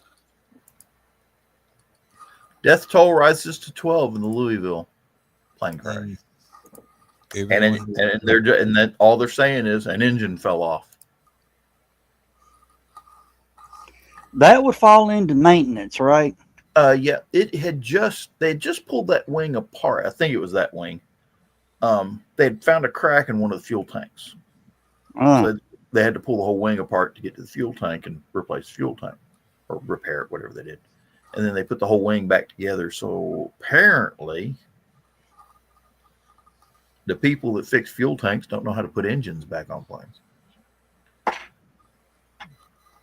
[SPEAKER 3] Death toll rises to 12 in the Louisville plane crash. And that all they're saying is an engine fell off.
[SPEAKER 2] That would fall into maintenance, right?
[SPEAKER 3] Yeah, they had just pulled that wing apart. I think it was that wing. They had found a crack in one of the fuel tanks. So they had to pull the whole wing apart to get to the fuel tank and replace the fuel tank or repair it, whatever they did. And then they put the whole wing back together. So apparently the people that fix fuel tanks don't know how to put engines back on planes.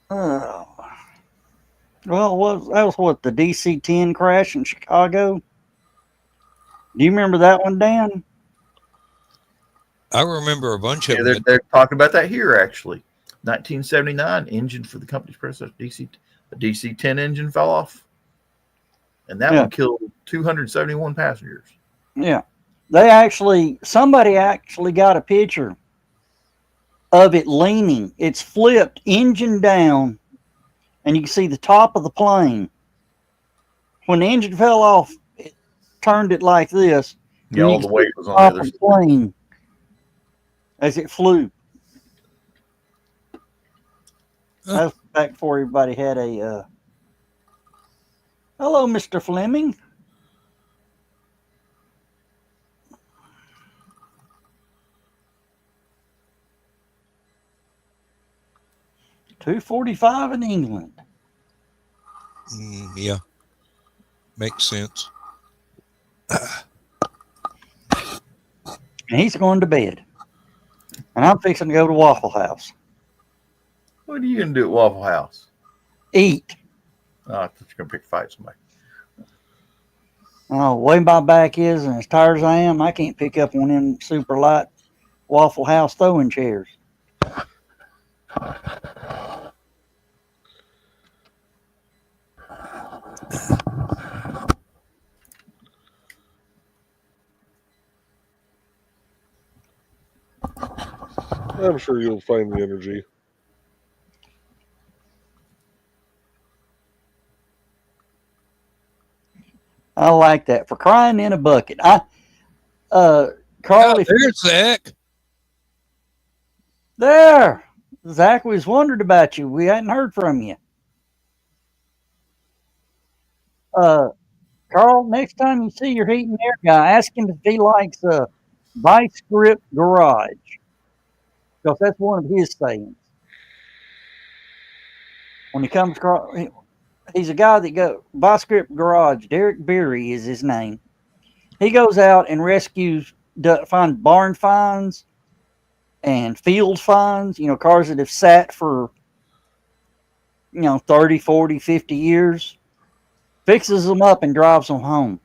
[SPEAKER 2] Oh. Well, that was what, the DC-10 crash in Chicago? Do you remember that one, Dan?
[SPEAKER 4] I remember a bunch of them.
[SPEAKER 3] They're talking about that here, actually. 1979, engine for the company's predecessor, the DC-10 engine fell off. And that one killed 271 passengers. Yeah.
[SPEAKER 2] Somebody actually got a picture of it leaning. It's flipped engine down, and you can see the top of the plane. When the engine fell off, it turned it like this.
[SPEAKER 3] Yeah, all the weight was on the other side.
[SPEAKER 2] Plane as it flew. That was back before everybody had a hello, Mr. Fleming. $245 in England.
[SPEAKER 4] Yeah, makes sense.
[SPEAKER 2] And he's going to bed. And I'm fixing to go to Waffle House.
[SPEAKER 3] What are you going to do at Waffle House?
[SPEAKER 2] Eat.
[SPEAKER 3] Oh, I thought you were going to pick a fight with somebody.
[SPEAKER 2] Oh, the way my back is and as tired as I am, I can't pick up one of them super light Waffle House throwing chairs.
[SPEAKER 5] I'm sure you'll find the energy.
[SPEAKER 2] I like that. For crying in a bucket. Carl,
[SPEAKER 4] there's Zach.
[SPEAKER 2] There. Zach, we was wondering about you. We hadn't heard from you. Carl, next time you see your heat and air guy, ask him if he likes Vice Grip Garage. Because that's one of his sayings. When he comes across, he's a guy that goes, Vice Grip Garage, Derek Beery is his name. He goes out and rescues, find barn finds and field finds, cars that have sat for, 30, 40, 50 years. Fixes them up and drives them home.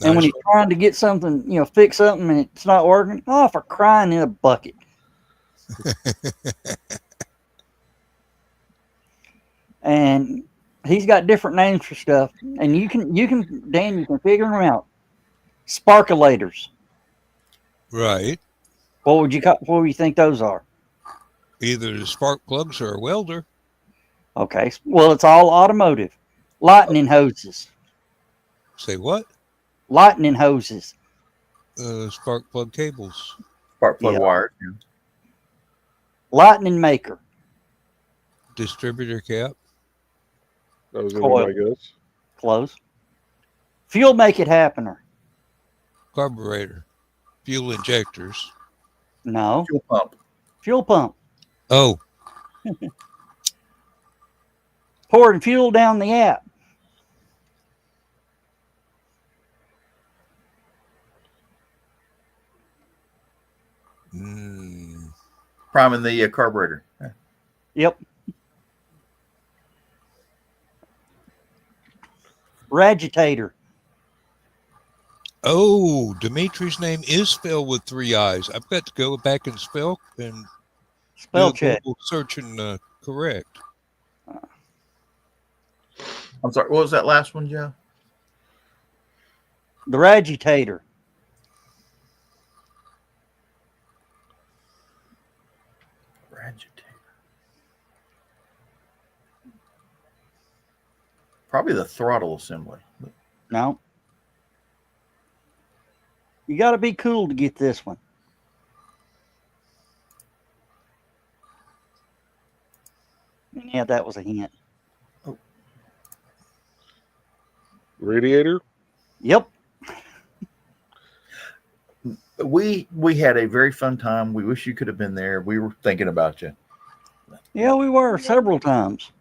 [SPEAKER 2] And when he's trying to get something, fix something and it's not working, for crying in a bucket. And he's got different names for stuff. And you can figure them out. Sparkulators.
[SPEAKER 4] Right.
[SPEAKER 2] What would you think those are?
[SPEAKER 4] Either the spark plugs or a welder.
[SPEAKER 2] Okay. Well, it's all automotive. Lightning hoses.
[SPEAKER 4] Say what?
[SPEAKER 2] Lightning hoses.
[SPEAKER 4] Spark plug cables.
[SPEAKER 3] Spark plug wires. Yeah.
[SPEAKER 2] Lightning maker.
[SPEAKER 4] Distributor cap.
[SPEAKER 5] That was going to be my guess.
[SPEAKER 2] Close. Fuel make it happener.
[SPEAKER 4] Carburetor. Fuel injectors.
[SPEAKER 2] No.
[SPEAKER 3] Fuel pump.
[SPEAKER 2] Fuel pump.
[SPEAKER 4] Oh.
[SPEAKER 2] Pouring fuel down the app.
[SPEAKER 3] priming the carburetor. Yeah.
[SPEAKER 2] Yep. Ragitator.
[SPEAKER 4] Oh, Dimitri's name is spelled with 3 I's. I've got to go back and spell and
[SPEAKER 2] Spell
[SPEAKER 4] do a
[SPEAKER 2] check.
[SPEAKER 4] Google search and correct.
[SPEAKER 3] I'm sorry. What was that last one, Joe?
[SPEAKER 2] The Ragitator.
[SPEAKER 3] Ragitator. Probably the throttle assembly.
[SPEAKER 2] No. You got to be cool to get this one. Yeah, that was a hint.
[SPEAKER 5] Radiator?
[SPEAKER 2] Yep.
[SPEAKER 3] We had a very fun time. We wish you could have been there. We were thinking about you.
[SPEAKER 2] Yeah, we were several times.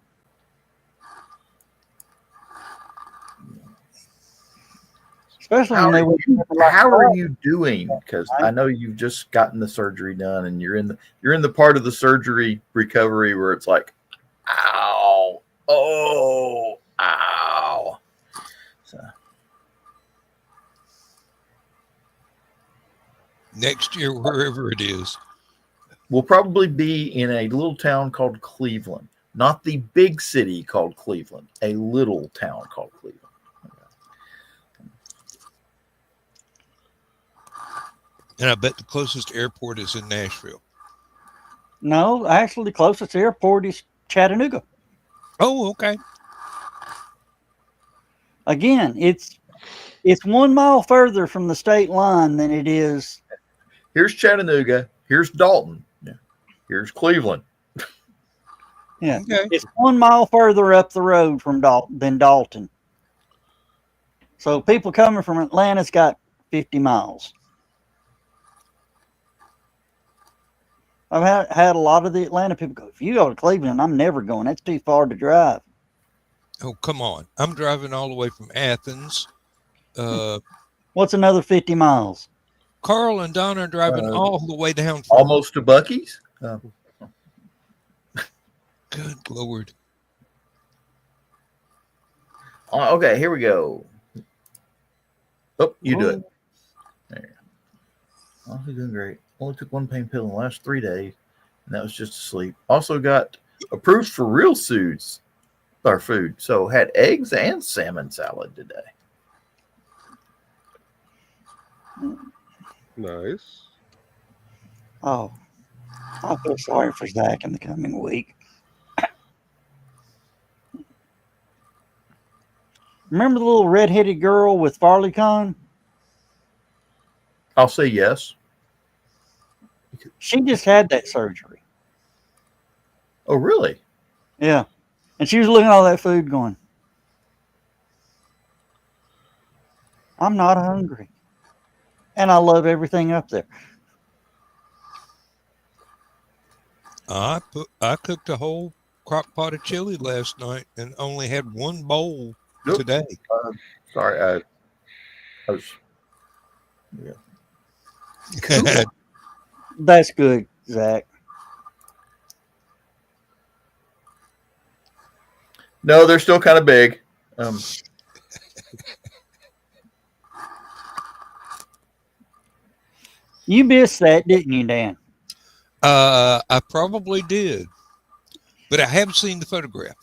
[SPEAKER 2] Especially
[SPEAKER 3] How
[SPEAKER 2] when they
[SPEAKER 3] are
[SPEAKER 2] were
[SPEAKER 3] How are you doing? Because I know you've just gotten the surgery done, and you're in the part of the surgery recovery where it's like, ow, oh, ow. So
[SPEAKER 4] Next year, wherever it is.
[SPEAKER 3] we'll probably be in a little town called Cleveland, not the big city called Cleveland, a little town called Cleveland.
[SPEAKER 4] And I bet the closest airport is in Nashville.
[SPEAKER 2] No, actually, the closest airport is Chattanooga.
[SPEAKER 4] Oh, okay.
[SPEAKER 2] Again, it's 1 mile further from the state line than it is.
[SPEAKER 3] Here's Chattanooga. Here's Dalton. Yeah. Here's Cleveland.
[SPEAKER 2] Yeah,
[SPEAKER 4] Okay.
[SPEAKER 2] it's 1 mile further up the road from than Dalton. So people coming from Atlanta's got 50 miles. I've had a lot of the Atlanta people go, if you go to Cleveland, I'm never going. That's too far to drive.
[SPEAKER 4] Oh, come on. I'm driving all the way from Athens.
[SPEAKER 2] What's another 50 miles?
[SPEAKER 4] Carl and Donna are driving all the way down.
[SPEAKER 3] Almost to Buc-ee's.
[SPEAKER 4] Good Lord.
[SPEAKER 3] Okay, here we go. Oh, you do it. There you go. Oh, you're doing great. Only took 1 pain pill in the last 3 days, and that was just to sleep. Also got approved for real foods, or food. So had eggs and salmon salad today.
[SPEAKER 5] Nice.
[SPEAKER 2] Oh, I feel sorry for Zach in the coming week. Remember the little red-headed girl with FarleyCon?
[SPEAKER 3] I'll say yes.
[SPEAKER 2] She just had that surgery.
[SPEAKER 3] Oh, really?
[SPEAKER 2] Yeah. And she was looking at all that food going, I'm not hungry. And I love everything up there.
[SPEAKER 4] I cooked a whole crock pot of chili last night and only had 1 bowl today.
[SPEAKER 3] Sorry, I was. Yeah.
[SPEAKER 2] That's good, Zach.
[SPEAKER 3] No, they're still kind of big.
[SPEAKER 2] You missed that, didn't you, Dan?
[SPEAKER 4] I probably did, but I have seen the photograph.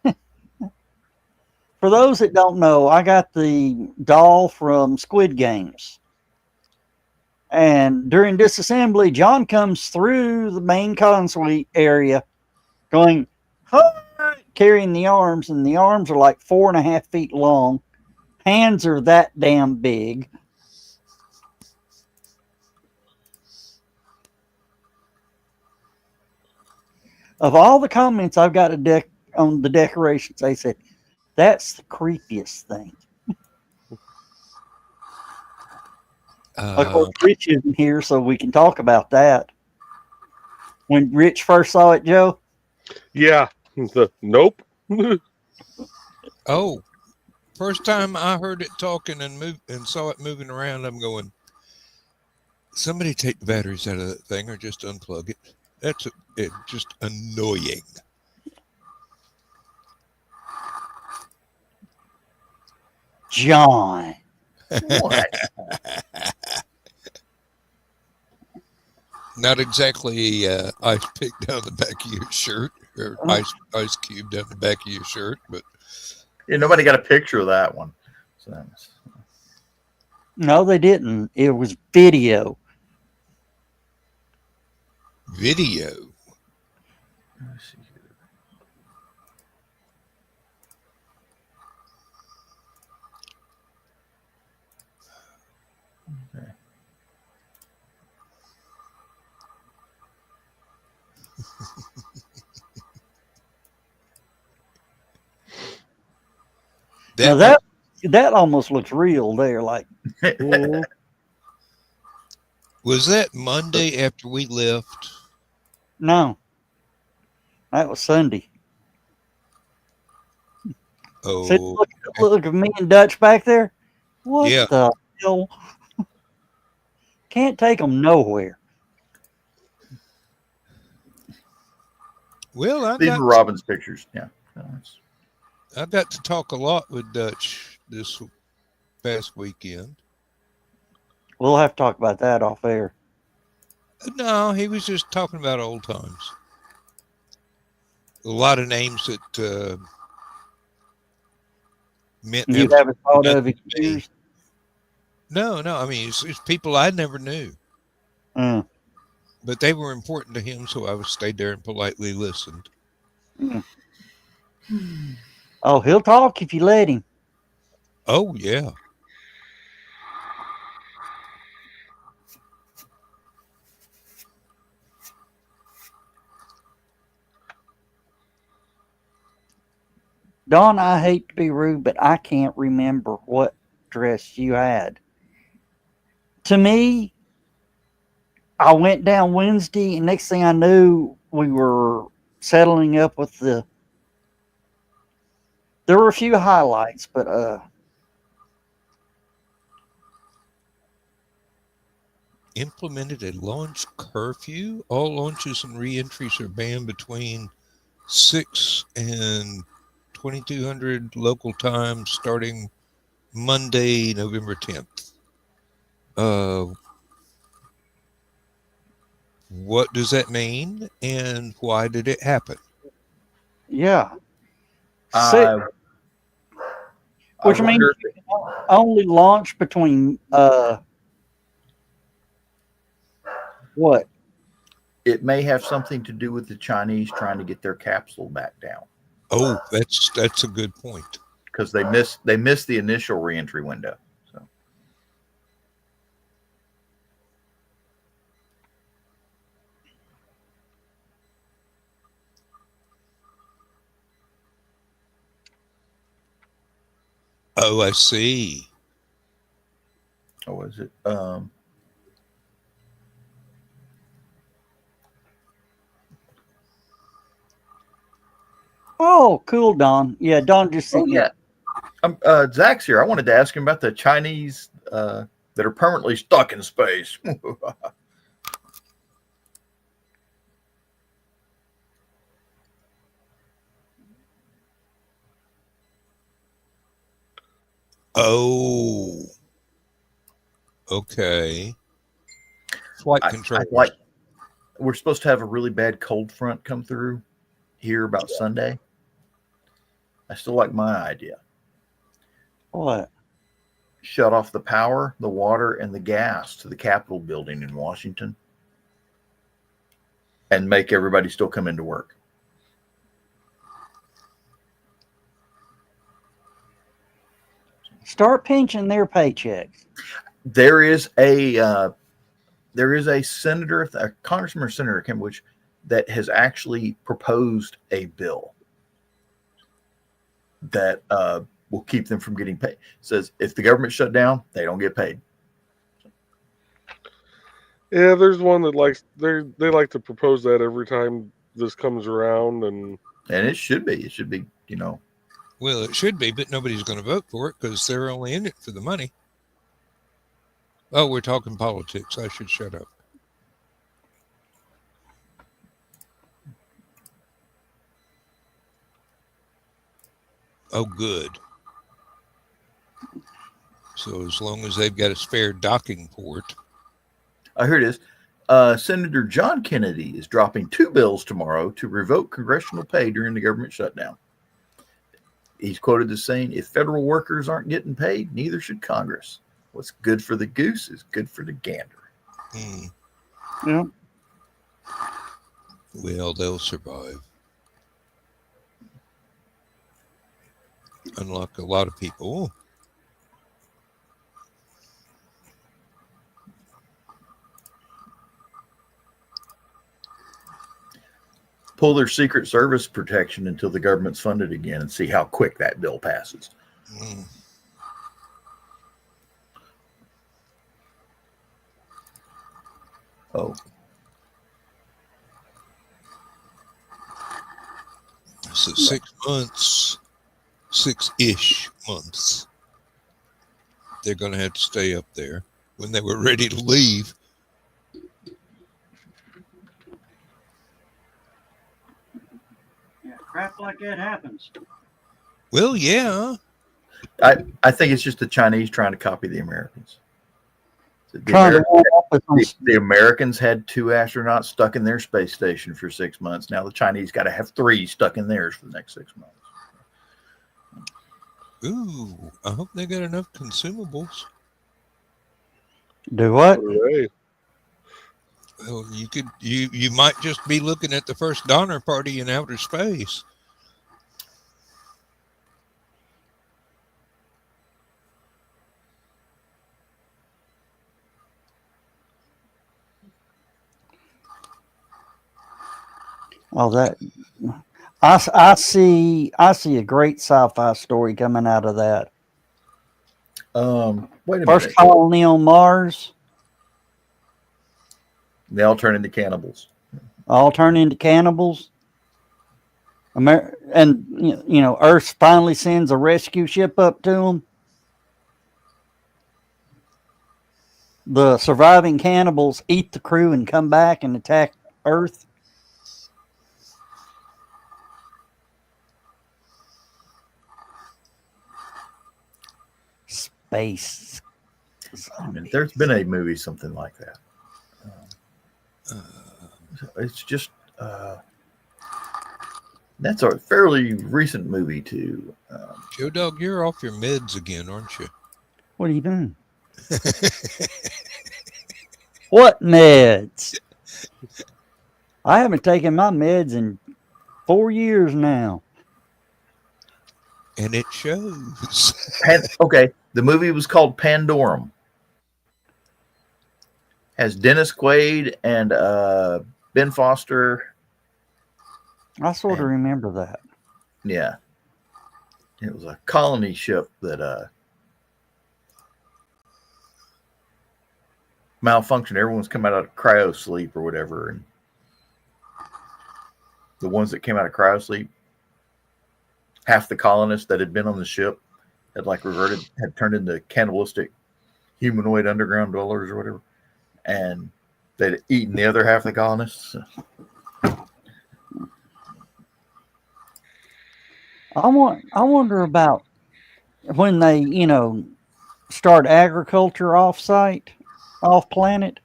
[SPEAKER 2] For those that don't know, I got the doll from Squid Games. And during disassembly, John comes through the main consuite area going, hi, carrying the arms, and the arms are like 4.5 feet long. Hands are that damn big. Of all the comments I've got on the decorations, they said, that's the creepiest thing. Of course, Rich isn't here, so we can talk about that. When Rich first saw it, Joe?
[SPEAKER 5] Yeah. Nope.
[SPEAKER 4] Oh, first time I heard it talking and saw it moving around, I'm going, Somebody take the batteries out of that thing or just unplug it. It's just annoying.
[SPEAKER 2] John.
[SPEAKER 3] What?
[SPEAKER 4] Not exactly ice pick down the back of your shirt or ice cube down the back of your shirt, but
[SPEAKER 3] Yeah, nobody got a picture of that one. So that's,
[SPEAKER 2] No, they didn't. It was video.
[SPEAKER 4] video.
[SPEAKER 3] let's see here. Okay.
[SPEAKER 2] Now that almost looks real there. Like, oh,
[SPEAKER 4] Was that Monday after we left?
[SPEAKER 2] no, that was Sunday.
[SPEAKER 4] Oh,
[SPEAKER 2] See, look at me and Dutch back there. What
[SPEAKER 4] Yeah.
[SPEAKER 2] the hell? Can't take them nowhere.
[SPEAKER 4] well,
[SPEAKER 3] These were Robin's pictures. Yeah.
[SPEAKER 4] I got to talk a lot with Dutch this past weekend.
[SPEAKER 2] We'll have to talk about that off air.
[SPEAKER 4] No, he was just talking about old times. A lot of names that meant
[SPEAKER 2] You haven't thought of it in years?
[SPEAKER 4] No. I mean, it's people I never knew,
[SPEAKER 2] Mm.
[SPEAKER 4] but they were important to him, so I stayed there and politely listened.
[SPEAKER 2] Mm. Oh, he'll talk if you let him.
[SPEAKER 4] Oh yeah.
[SPEAKER 2] Don, I hate to be rude, but I can't remember what dress you had. To me, I went down Wednesday, and next thing I knew, we were settling up with the. There were a few highlights, but
[SPEAKER 4] Implemented a launch curfew. All launches and re-entries are banned between 6 and 2200 local time starting Monday, November 10th. What does that mean, and why did it happen?
[SPEAKER 2] yeah.
[SPEAKER 3] I
[SPEAKER 2] Which means
[SPEAKER 3] wonder-
[SPEAKER 2] you can only launch between what?
[SPEAKER 3] it may have something to do with the Chinese trying to get their capsule back down
[SPEAKER 4] Oh, that's a good point.
[SPEAKER 3] because they missed the initial reentry window. So
[SPEAKER 4] Oh, I see.
[SPEAKER 3] what was it?
[SPEAKER 2] Oh, cool, Don. Yeah, Don just sent
[SPEAKER 3] Oh
[SPEAKER 2] me.
[SPEAKER 3] yeah. Zach's here. I wanted to ask him about the Chinese that are permanently stuck in space.
[SPEAKER 4] Oh, okay. Flight control.
[SPEAKER 3] We're supposed to have a really bad cold front come through here about Sunday. I still like my idea.
[SPEAKER 2] What?
[SPEAKER 3] Shut off the power, the water, and the gas to the Capitol building in Washington and make everybody still come into work.
[SPEAKER 2] Start pinching their paychecks.
[SPEAKER 3] There is a senator, a congressman or senator, I can't remember which, that has actually proposed a bill that will keep them from getting paid. It says if the government shut down, they don't get paid.
[SPEAKER 5] Yeah, there's one that they like to propose that every time this comes around, and
[SPEAKER 3] it should be. It should be,
[SPEAKER 4] Well, it should be, but nobody's going to vote for it because they're only in it for the money. Oh, we're talking politics. I should shut up. Oh, good. So as long as they've got a spare docking port.
[SPEAKER 3] Here it is. Senator John Kennedy is dropping 2 bills tomorrow to revoke congressional pay during the government shutdown. He's quoted as saying, if federal workers aren't getting paid, neither should Congress. What's good for the goose is good for the gander.
[SPEAKER 2] Yeah.
[SPEAKER 4] Well, they'll survive. Unlike a lot of people.
[SPEAKER 3] Pull their Secret Service protection until the government's funded again and see how quick that bill passes. Oh.
[SPEAKER 4] So 6 months, 6-ish months, they're going to have to stay up there. When they were ready to leave,
[SPEAKER 2] Yeah, crap like that happens.
[SPEAKER 4] well, yeah.
[SPEAKER 3] I think it's just the Chinese trying to copy the Americans. The Americans had 2 astronauts stuck in their space station for 6 months. Now the Chinese got to have 3 stuck in theirs for the next 6 months.
[SPEAKER 4] Ooh, I hope they got enough consumables.
[SPEAKER 2] Do what?
[SPEAKER 5] Hooray.
[SPEAKER 4] Well, you might just be looking at the first Donner Party in outer space.
[SPEAKER 2] Oh, that I see a great sci-fi story coming out of that.
[SPEAKER 3] Wait a
[SPEAKER 2] First
[SPEAKER 3] minute.
[SPEAKER 2] colony on Mars,
[SPEAKER 3] They all turn into cannibals.
[SPEAKER 2] all turn into cannibals. And you know, Earth finally sends a rescue ship up to them. The surviving cannibals eat the crew and come back and attack Earth. Space.
[SPEAKER 3] There's been a movie something like that. It's just that's a fairly recent movie too.
[SPEAKER 4] Joe Dog, you're off your meds again, aren't you?
[SPEAKER 2] What are you doing? What meds? I haven't taken my meds in 4 years now.
[SPEAKER 4] And it shows.
[SPEAKER 3] Okay, the movie was called Pandorum. Has Dennis Quaid and Ben Foster.
[SPEAKER 2] I sort of remember that.
[SPEAKER 3] Yeah, it was a colony ship that malfunctioned. Everyone's come out of cryo sleep or whatever, and the ones that came out of cryo sleep, half the colonists that had been on the ship had had turned into cannibalistic humanoid underground dwellers or whatever, and they'd eaten the other half of the colonists.
[SPEAKER 2] I wonder about when they, start agriculture off-site, off-planet.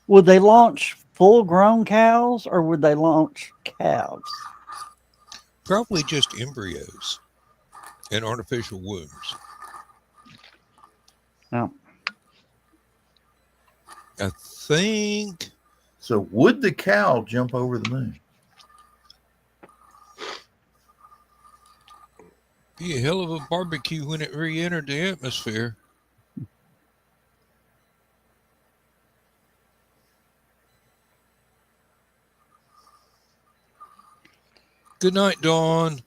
[SPEAKER 2] Would they launch full-grown cows or would they launch calves?
[SPEAKER 4] Probably just embryos and artificial wombs.
[SPEAKER 2] No.
[SPEAKER 4] I think.
[SPEAKER 3] So would the cow jump over the moon?
[SPEAKER 4] Be a hell of a barbecue when it re-entered the atmosphere. Good night, Dawn.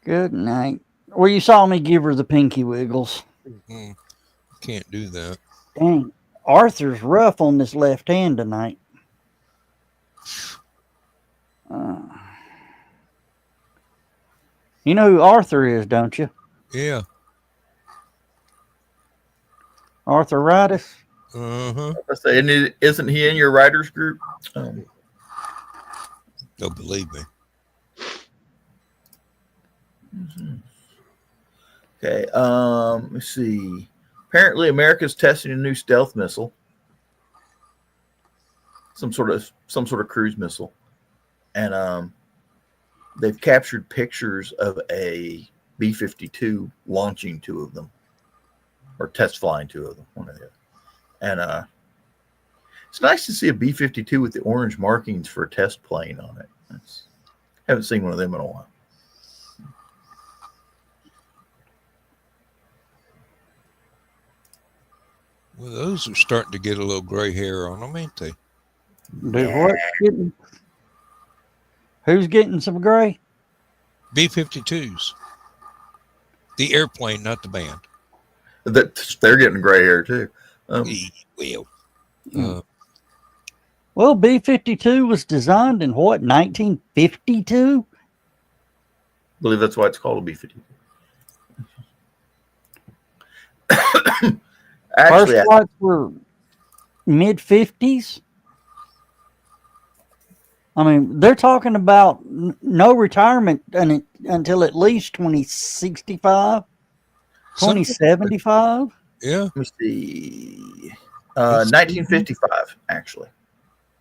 [SPEAKER 2] Good night. Well, you saw me give her the pinky wiggles.
[SPEAKER 4] Can't do that.
[SPEAKER 2] Dang. Arthur's rough on this left hand tonight. You know who Arthur is, don't you?
[SPEAKER 4] Yeah.
[SPEAKER 2] Arthritis.
[SPEAKER 4] Uh-huh.
[SPEAKER 3] I say, isn't he in your writers group?
[SPEAKER 4] Don't believe me.
[SPEAKER 3] Okay. Let's see. Apparently, America's testing a new stealth missile, some sort of cruise missile, and they've captured pictures of a B-52 launching two of them, or test flying two of them, one or the other. And it's nice to see a B-52 with the orange markings for a test plane on it. Haven't seen one of them in a while.
[SPEAKER 4] Well, those are starting to get a little gray hair on them, ain't they?
[SPEAKER 2] What? Who's getting some gray?
[SPEAKER 4] B-52s. The airplane, not the band.
[SPEAKER 3] They're getting gray hair too.
[SPEAKER 2] Well, B-52 was designed in what, 1952?
[SPEAKER 3] I believe that's why it's called a B-52. Actually,
[SPEAKER 2] First flights were mid-50s. I mean, they're talking about no retirement until at least 2065, 2075.
[SPEAKER 3] Yeah. Let me see. 1955, actually.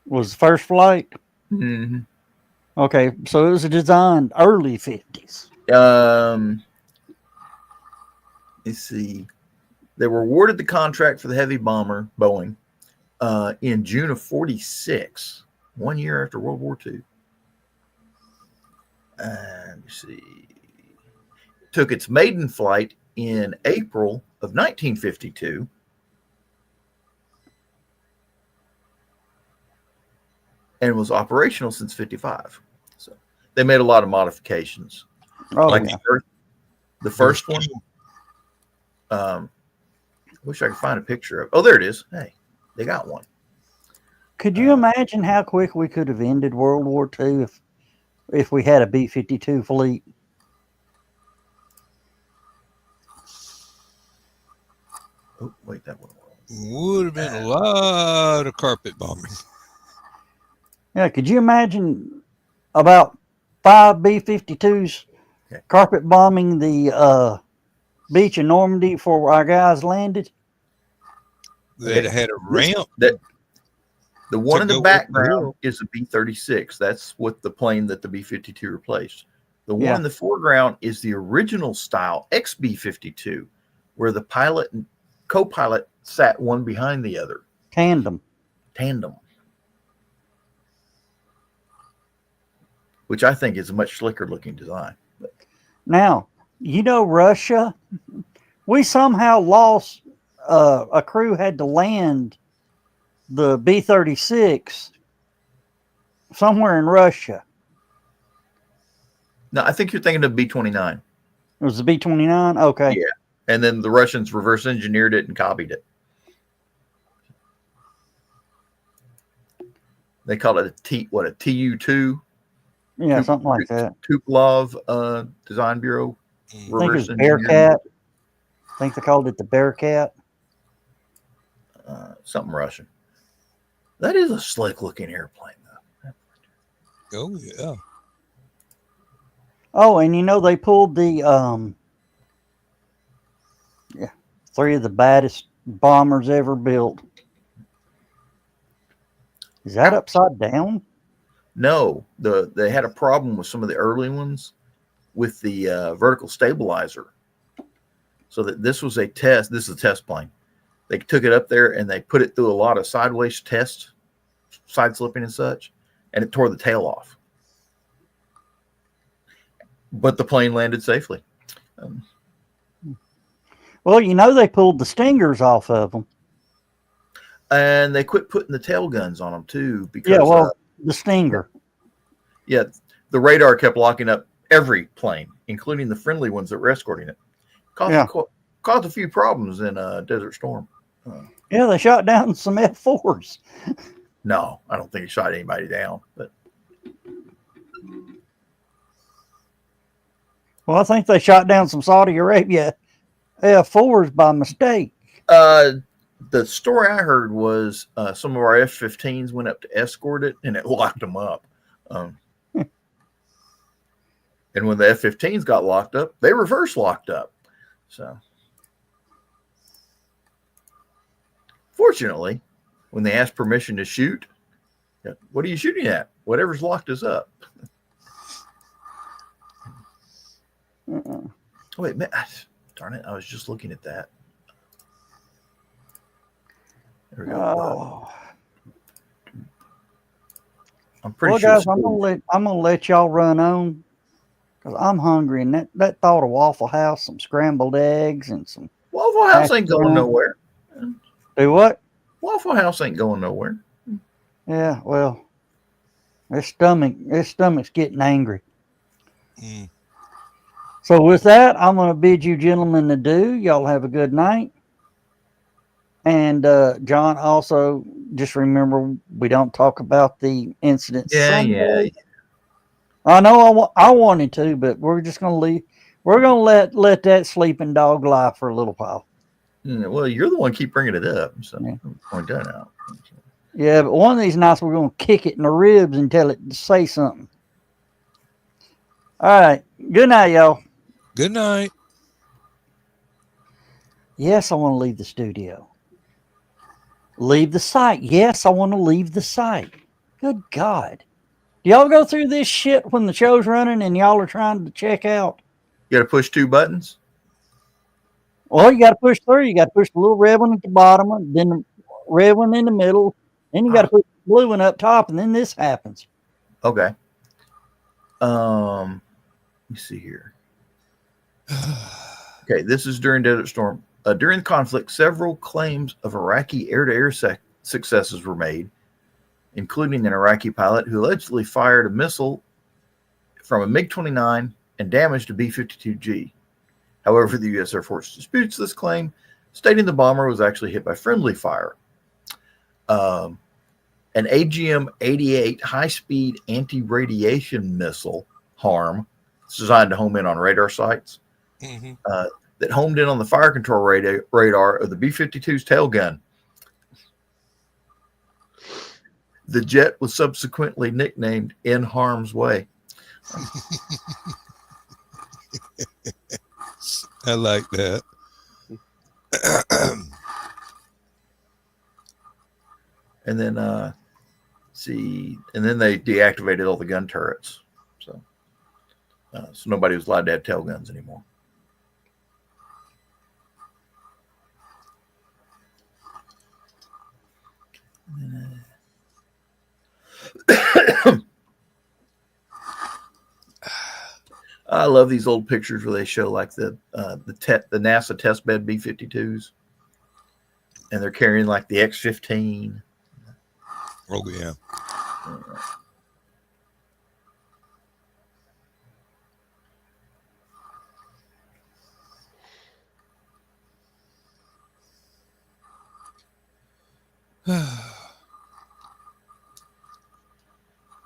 [SPEAKER 2] Was the first flight?
[SPEAKER 3] Mm-hmm.
[SPEAKER 2] Okay, so it was designed early 50s.
[SPEAKER 3] Let's see. They were awarded the contract for the heavy bomber, Boeing, in June of 46, 1 year after World War II. Let me see. Took its maiden flight in April of 1952. And was operational since 55. So they made a lot of modifications.
[SPEAKER 2] Oh,
[SPEAKER 3] like
[SPEAKER 2] yeah.
[SPEAKER 3] the first one. I wish I could find a picture of. Oh, there it is. Hey, they got one.
[SPEAKER 2] Could you imagine how quick we could have ended World War II if we had a B-52 fleet?
[SPEAKER 3] Oh, wait, that one.
[SPEAKER 4] Would have been a lot of carpet bombing.
[SPEAKER 2] Yeah, could you imagine about 5 B-52s carpet bombing the beach in Normandy before our guys landed?
[SPEAKER 4] They'd had a ramp.
[SPEAKER 3] The one in the background is a B-36. That's what the plane that the B-52 replaced. The one in the foreground is the original style XB-52, where the pilot and co-pilot sat one behind the other.
[SPEAKER 2] Tandem.
[SPEAKER 3] Which I think is a much slicker looking design.
[SPEAKER 2] Now, you know, Russia, we somehow lost, a crew had to land the B-36 somewhere in Russia.
[SPEAKER 3] No, I think you're thinking of B-29.
[SPEAKER 2] It was the B-29? Okay.
[SPEAKER 3] Yeah. And then the Russians reverse engineered it and copied it. They call it a TU-2.
[SPEAKER 2] Yeah, something like that.
[SPEAKER 3] Tupolev Design Bureau.
[SPEAKER 2] I think it was Bearcat. I think they called it the Bearcat.
[SPEAKER 3] Something Russian. That is a slick looking airplane, though.
[SPEAKER 4] Oh, yeah.
[SPEAKER 2] Oh, and you know, they pulled the 3 of the baddest bombers ever built. Is that upside down?
[SPEAKER 3] No, they had a problem with some of the early ones with the vertical stabilizer. So that this was a test. This is a test plane. They took it up there and they put it through a lot of sideways tests, side slipping and such, and it tore the tail off. But the plane landed safely.
[SPEAKER 2] Well, you know, they pulled the stingers off of them.
[SPEAKER 3] And they quit putting the tail guns on them too. Because,
[SPEAKER 2] the Stinger.
[SPEAKER 3] Yeah, the radar kept locking up every plane, including the friendly ones that were escorting it. Caused a few problems in Desert Storm.
[SPEAKER 2] Yeah, they shot down some F-4s.
[SPEAKER 3] No, I don't think it shot anybody down. But
[SPEAKER 2] well, I think they shot down some Saudi Arabia F-4s by mistake.
[SPEAKER 3] The story I heard was some of our F-15s went up to escort it, and it locked them up. And when the F-15s got locked up, they reverse locked up. So, fortunately, when they asked permission to shoot, what are you shooting at? Whatever's locked us up. Wait, man, darn it! I was just looking at that. There we go.
[SPEAKER 2] Oh.
[SPEAKER 3] I'm pretty
[SPEAKER 2] Well,
[SPEAKER 3] sure.
[SPEAKER 2] guys, I'm gonna let y'all run on because I'm hungry, and that thought of Waffle House, some scrambled eggs, and some
[SPEAKER 3] Waffle House ain't going nowhere.
[SPEAKER 2] do what?
[SPEAKER 3] Waffle House ain't going nowhere.
[SPEAKER 2] Yeah, well, his stomach's getting angry.
[SPEAKER 4] Mm.
[SPEAKER 2] So with that, I'm gonna bid you gentlemen adieu. Y'all have a good night. And John, also just remember we don't talk about the incident.
[SPEAKER 3] Yeah.
[SPEAKER 2] I know I wanted to, but we're just gonna leave. We're gonna let that sleeping dog lie for a little while.
[SPEAKER 3] Yeah, well, you're the one keep bringing it up, so
[SPEAKER 2] Yeah.
[SPEAKER 3] point that out.
[SPEAKER 2] Yeah, but one of these nights we're gonna kick it in the ribs and tell it to say something. All right. Good night, y'all.
[SPEAKER 4] Good night.
[SPEAKER 2] Yes, I want to leave the studio. Leave the site. Yes, I want to leave the site. Good God. Do y'all go through this shit when the show's running and y'all are trying to check out?
[SPEAKER 3] You got to push 2 buttons.
[SPEAKER 2] Well, you got to push 3. You got to push the little red one at the bottom, then the red one in the middle, then you got to push the blue one up top, and then this happens.
[SPEAKER 3] Okay. Let me see here. Okay, this is during Desert Storm. During the conflict, several claims of Iraqi air-to-air successes were made, including an Iraqi pilot who allegedly fired a missile from a MiG-29 and damaged a B-52G. However, the U.S. Air Force disputes this claim, stating the bomber was actually hit by friendly fire. An AGM-88 high-speed anti-radiation missile, HARM, it's designed to home in on radar sites, that homed in on the fire control radar of the B-52's tail gun. The jet was subsequently nicknamed In Harm's Way.
[SPEAKER 4] I like that.
[SPEAKER 3] And then, and then they deactivated all the gun turrets. So nobody was allowed to have tail guns anymore. I love these old pictures where they show like the NASA test bed B-52s, and they're carrying like the X-15.
[SPEAKER 4] Oh yeah.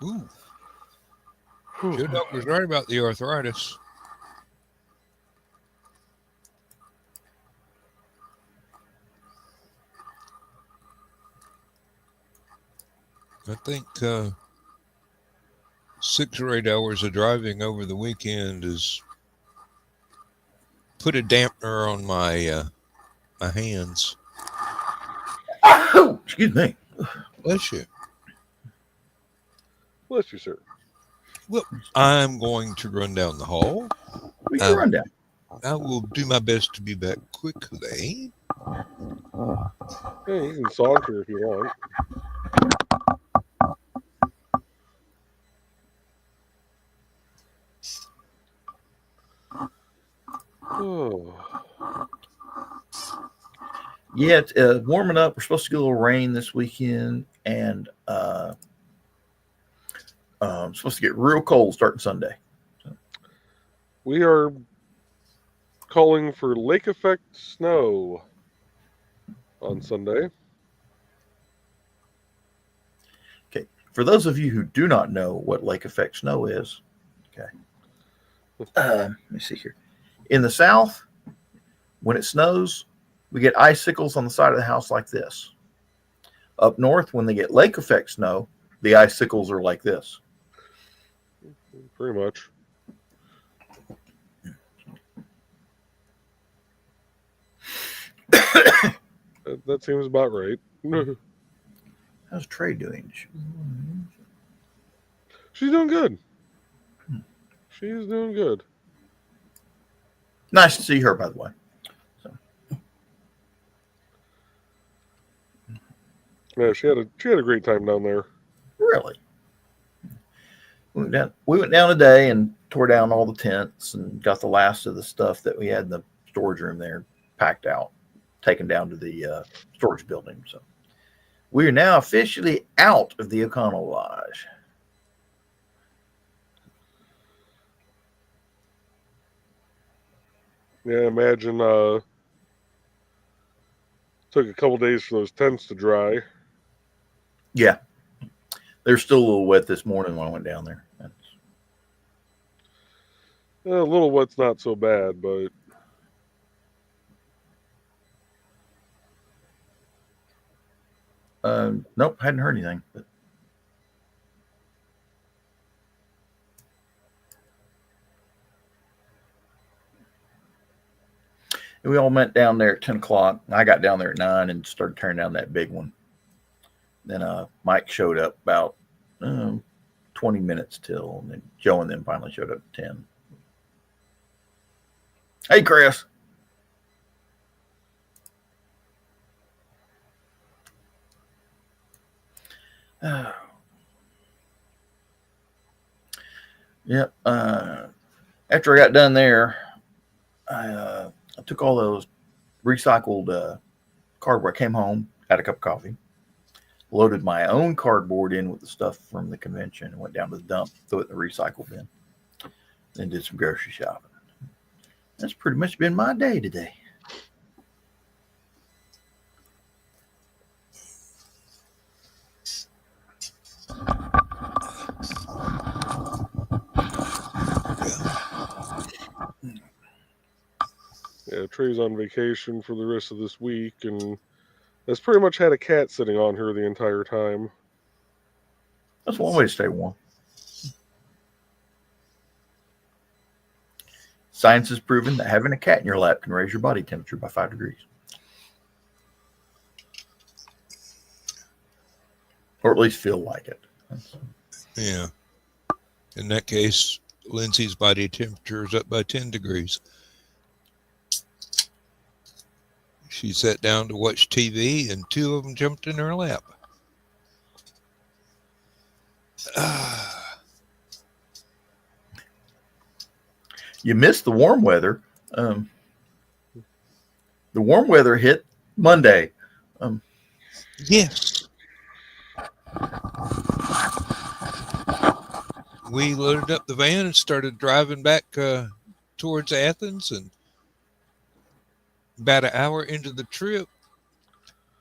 [SPEAKER 4] Ooh. Joe Doc was right about the arthritis. I think 6 or 8 hours of driving over the weekend has put a dampener on my my hands.
[SPEAKER 3] Oh, excuse me.
[SPEAKER 4] Bless you.
[SPEAKER 5] Bless you, sir.
[SPEAKER 4] Well, I'm going to run down the hall.
[SPEAKER 3] We can run down.
[SPEAKER 4] I will do my best to be back quickly.
[SPEAKER 5] Yeah, you can saunter if you want. Oh.
[SPEAKER 3] Yeah, it's warming up. We're supposed to get a little rain this weekend, and supposed to get real cold starting Sunday. So.
[SPEAKER 5] We are calling for lake effect snow on Sunday.
[SPEAKER 3] Okay, for those of you who do not know what lake effect snow is, okay, let me see here. In the South, when it snows, we get icicles on the side of the house like this. Up north, when they get lake effect snow, the icicles are like this.
[SPEAKER 5] Pretty much. That seems about right.
[SPEAKER 3] How's Trey doing?
[SPEAKER 5] She's doing good. She's doing good.
[SPEAKER 3] Nice to see her, by the way.
[SPEAKER 5] Yeah, she had a great time down there.
[SPEAKER 3] Really? We went down today and tore down all the tents and got the last of the stuff that we had in the storage room there packed out, taken down to the storage building. So we are now officially out of the O'Connell Lodge.
[SPEAKER 5] Yeah, imagine took a couple days for those tents to dry.
[SPEAKER 3] Yeah. They're still a little wet this morning when I went down there.
[SPEAKER 5] A little wet's not so bad, but
[SPEAKER 3] Nope, hadn't heard anything. But we all met down there at 10 o'clock. I got down there at 9 and started turning down that big one. Then Mike showed up about 20 minutes till, and then Joe and them finally showed up at 10. Hey, Chris. Yeah. After I got done there, I took all those recycled cardboard. I came home, had a cup of coffee, loaded my own cardboard in with the stuff from the convention, and went down to the dump, threw it in the recycle bin, then did some grocery shopping. That's pretty much been my day today.
[SPEAKER 5] yeah, Trey's on vacation for the rest of this week, and has pretty much had a cat sitting on her the entire time.
[SPEAKER 3] That's one way to stay warm. Science has proven that having a cat in your lap can raise your body temperature by 5 degrees. Or at least feel like it.
[SPEAKER 4] Yeah. In that case, Lindsay's body temperature is up by 10 degrees. She sat down to watch TV, and 2 of them jumped in her lap.
[SPEAKER 3] You missed the warm weather. The warm weather hit Monday.
[SPEAKER 4] Yes. We loaded up the van and started driving back towards Athens, and about an hour into the trip,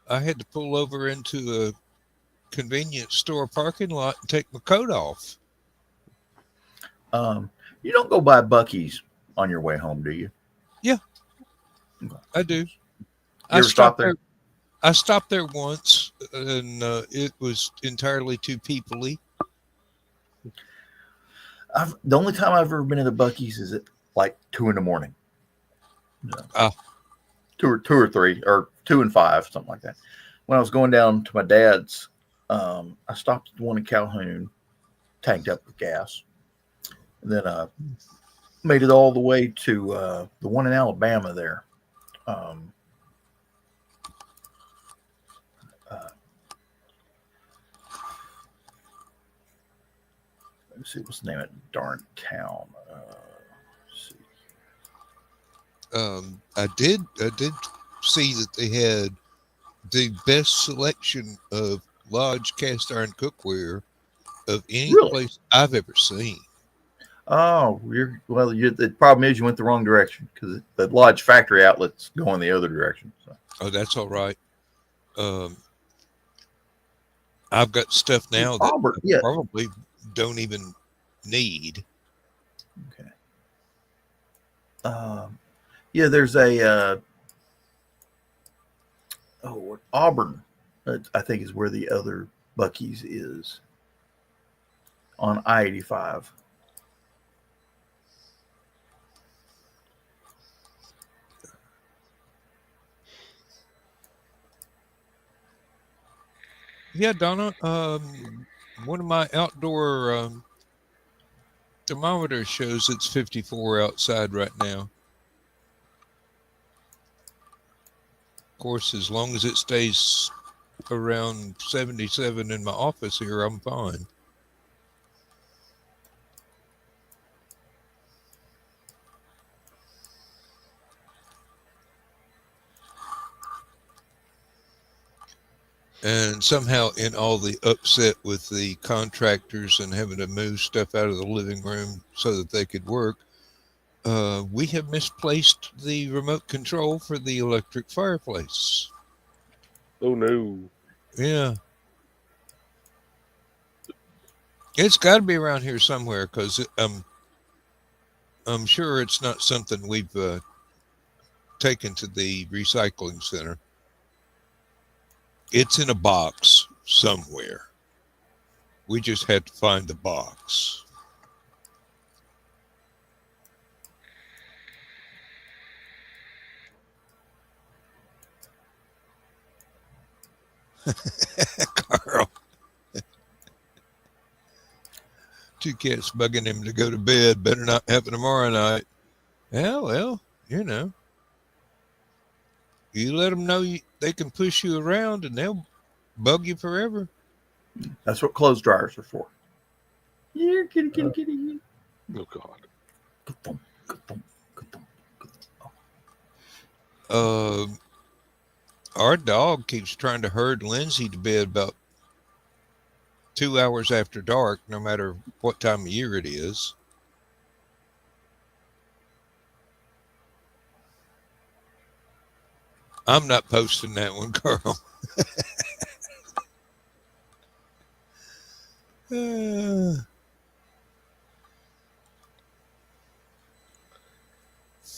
[SPEAKER 4] I had to pull over into a convenience store parking lot and take my coat off.
[SPEAKER 3] You don't go by Buc-ee's on your way home, do you?
[SPEAKER 4] Yeah,
[SPEAKER 3] Okay.
[SPEAKER 4] I do.
[SPEAKER 3] You ever stop there?
[SPEAKER 4] I stopped there once, and it was entirely too people-y.
[SPEAKER 3] The only time I've ever been to the Buc-ee's is at like 2 in the morning.
[SPEAKER 4] Oh.
[SPEAKER 3] 2 or 3 or 2 and 5, something like that. When I was going down to my dad's, I stopped at the one in Calhoun, tanked up with gas, and then made it all the way to the one in Alabama there. Let me see what's the name of that darn town. Let's see.
[SPEAKER 4] I did see that they had the best selection of Lodge cast iron cookware of any place I've ever seen.
[SPEAKER 3] Oh, the problem is you went the wrong direction because the Lodge factory outlets go in the other direction. So.
[SPEAKER 4] Oh, that's all right. I've got stuff now that I probably don't even need.
[SPEAKER 3] Okay. Yeah, there's a Auburn, I think, is where the other Buc-ee's is on I-85.
[SPEAKER 4] Yeah, Donna. One of my outdoor thermometers shows it's 54 outside right now. Of course, as long as it stays around 77 in my office here, I'm fine. And somehow, in all the upset with the contractors and having to move stuff out of the living room so that they could work, we have misplaced the remote control for the electric fireplace.
[SPEAKER 5] Oh no.
[SPEAKER 4] Yeah. It's got to be around here somewhere because I'm sure it's not something we've taken to the recycling center. It's in a box somewhere. We just had to find the box. Carl. Two cats bugging him to go to bed. Better not happen tomorrow night. Yeah, well, you know. You let them know they can push you around and they'll bug you forever.
[SPEAKER 3] That's what clothes dryers are for. Here, kitty.
[SPEAKER 5] Oh God.
[SPEAKER 3] Ka-thump, ka-thump, ka-thump, ka-thump.
[SPEAKER 4] Our dog keeps trying to herd Lindsay to bed about 2 hours after dark, no matter what time of year it is. I'm not posting that one, Carl.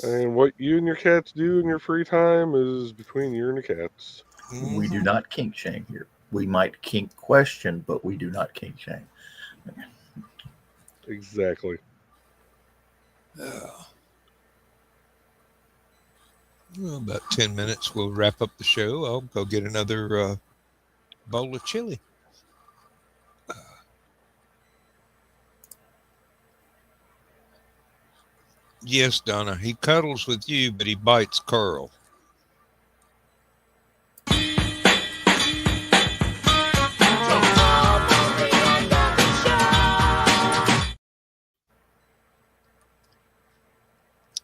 [SPEAKER 5] And what you and your cats do in your free time is between you and the cats.
[SPEAKER 3] We do not kink shame here. We might kink question, but we do not kink shame.
[SPEAKER 5] Exactly.
[SPEAKER 4] Well, about 10 minutes, we'll wrap up the show. I'll go get another bowl of chili. Yes, Donna, he cuddles with you, but he bites Carl.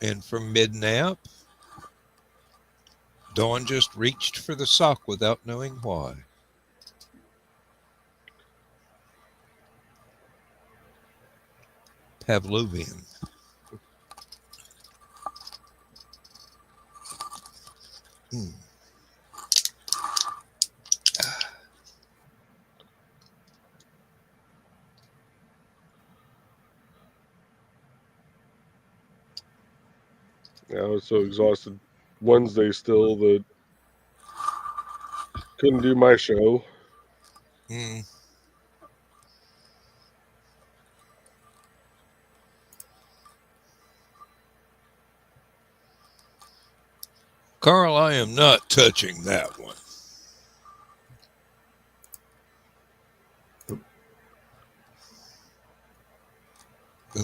[SPEAKER 4] And from mid-nap, Dawn just reached for the sock without knowing why. Pavlovian.
[SPEAKER 5] Yeah, I was so exhausted Wednesday still that couldn't do my show.
[SPEAKER 4] Carl, I am not touching that one.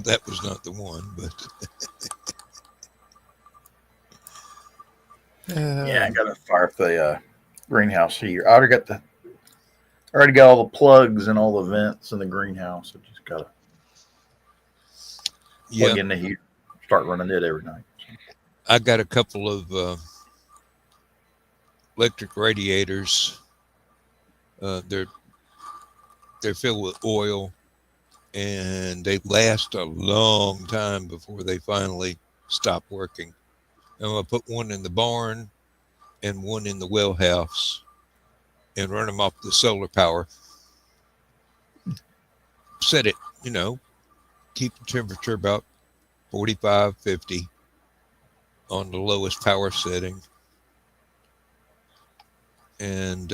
[SPEAKER 4] That was not the one, but
[SPEAKER 3] Yeah, I got to fire up the greenhouse here. I already got all the plugs and all the vents in the greenhouse. I just got to plug in the heat, start running it every night.
[SPEAKER 4] I got a couple of electric radiators. They're filled with oil, and they last a long time before they finally stop working. I'm going to put one in the barn and one in the well house and run them off the solar power. Set it, keep the temperature about 45, 50 on the lowest power setting. and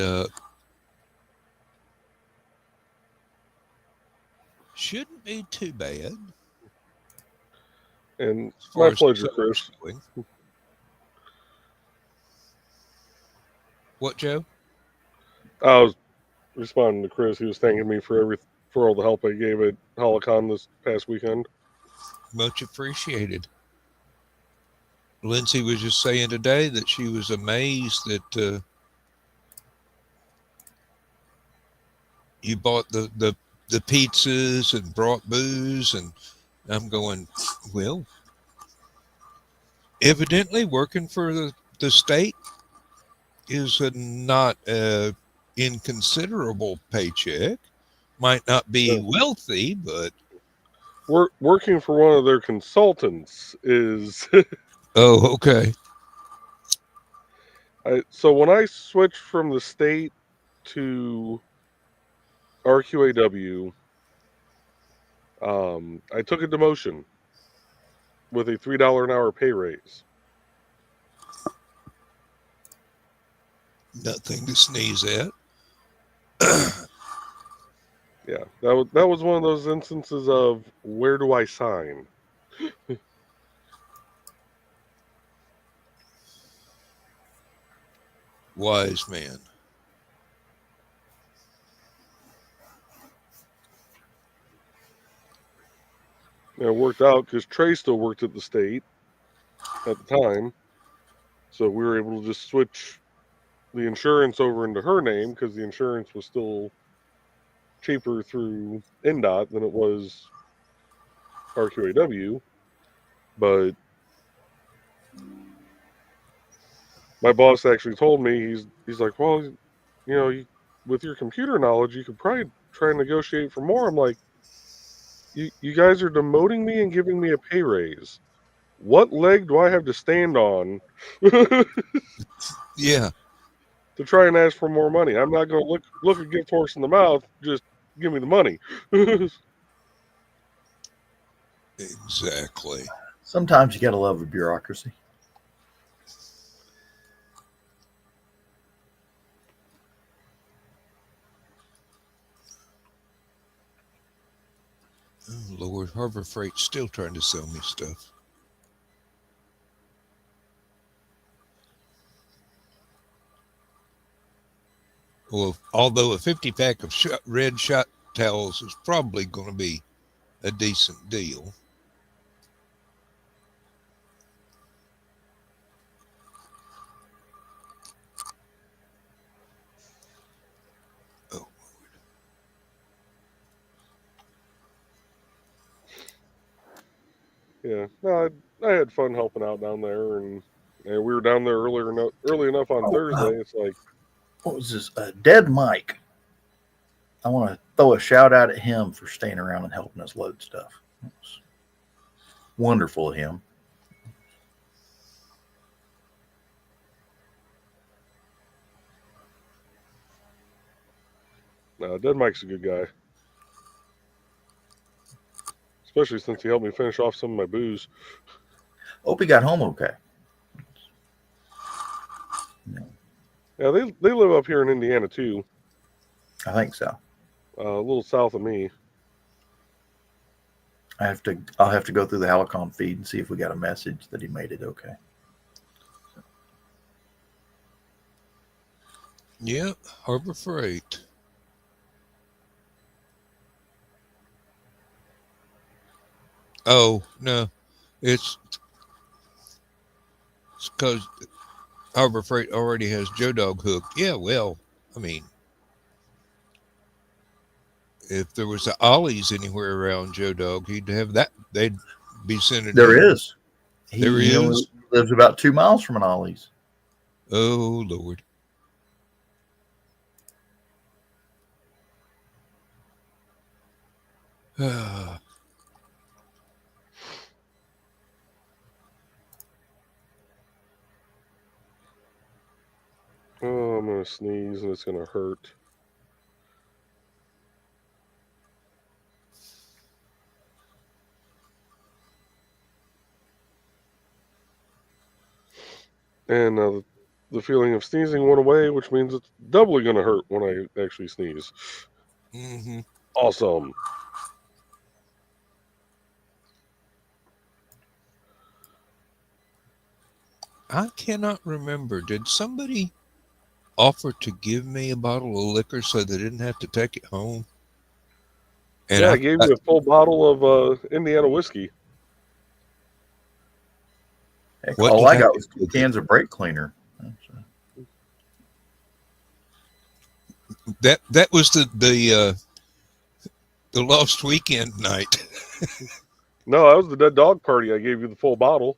[SPEAKER 4] shouldn't be too bad.
[SPEAKER 5] And
[SPEAKER 4] As far
[SPEAKER 5] my
[SPEAKER 4] as
[SPEAKER 5] pleasure,
[SPEAKER 4] the
[SPEAKER 5] Chris.
[SPEAKER 4] summer's going. What, Joe?
[SPEAKER 5] I was responding to Chris. He was thanking me for all the help I gave at HallowCon this past weekend.
[SPEAKER 4] Much appreciated. Lindsay was just saying today that she was amazed that you bought the pizzas and brought booze, and I'm going, well, evidently working for the state is a not inconsiderable paycheck. Might not be wealthy, but
[SPEAKER 5] Working for one of their consultants is
[SPEAKER 4] oh, okay.
[SPEAKER 5] so when I switched from the state to RQAW, I took a demotion with a $3 an hour pay raise.
[SPEAKER 4] Nothing to sneeze at.
[SPEAKER 5] Yeah, that was one of those instances of where do I sign?
[SPEAKER 4] Wise man.
[SPEAKER 5] And it worked out because Trey still worked at the state at the time, so we were able to just switch the insurance over into her name because the insurance was still cheaper through NDOT than it was RQAW. But my boss actually told me he's like, well, with your computer knowledge, you could probably try and negotiate for more. I'm like, you guys are demoting me and giving me a pay raise. What leg do I have to stand on
[SPEAKER 4] Yeah,
[SPEAKER 5] to try and ask for more money? I'm not going to look a gift horse in the mouth. Just give me the money.
[SPEAKER 4] exactly.
[SPEAKER 3] Sometimes you gotta love the bureaucracy.
[SPEAKER 4] Oh, Lord, Harbor Freight's still trying to sell me stuff. Well, although a 50-pack of red shot towels is probably going to be a decent deal. Oh,
[SPEAKER 5] Yeah, no, I had fun helping out down there, and we were down there early enough on Thursday. It's like,
[SPEAKER 3] What was this? Dead Mike. I want to throw a shout out at him for staying around and helping us load stuff. It was wonderful of him.
[SPEAKER 5] Dead Mike's a good guy, especially since he helped me finish off some of my booze.
[SPEAKER 3] Hope he got home okay.
[SPEAKER 5] Yeah, they live up here in Indiana too,
[SPEAKER 3] I think so.
[SPEAKER 5] a little south of me.
[SPEAKER 3] I'll have to go through the HallowCon feed and see if we got a message that he made it okay.
[SPEAKER 4] yeah, Harbor Freight. Oh, no, it's because Harbor Freight already has Joe Dog hooked. Yeah, well, I mean, if there was a Ollie's anywhere around Joe Dog, he'd have that. They'd be sending
[SPEAKER 3] There
[SPEAKER 4] him.
[SPEAKER 3] is.
[SPEAKER 4] There
[SPEAKER 3] He only
[SPEAKER 4] is.
[SPEAKER 3] lives about 2 miles from an Ollie's.
[SPEAKER 4] Oh, Lord.
[SPEAKER 5] Oh, I'm gonna sneeze and it's gonna hurt. And the feeling of sneezing went away, which means it's doubly going to hurt when I actually sneeze.
[SPEAKER 4] Mm-hmm.
[SPEAKER 5] Awesome.
[SPEAKER 4] I cannot remember. Did somebody offer to give me a bottle of liquor so they didn't have to take it home? And
[SPEAKER 5] Yeah, I gave you a full bottle of Indiana whiskey.
[SPEAKER 3] Heck,
[SPEAKER 4] What
[SPEAKER 3] all
[SPEAKER 4] did
[SPEAKER 3] I
[SPEAKER 4] I
[SPEAKER 3] got
[SPEAKER 4] do
[SPEAKER 3] was 2
[SPEAKER 4] with it?
[SPEAKER 3] cans of brake cleaner.
[SPEAKER 4] That was the lost weekend night.
[SPEAKER 5] No, that was the dead dog party. I gave you the full bottle.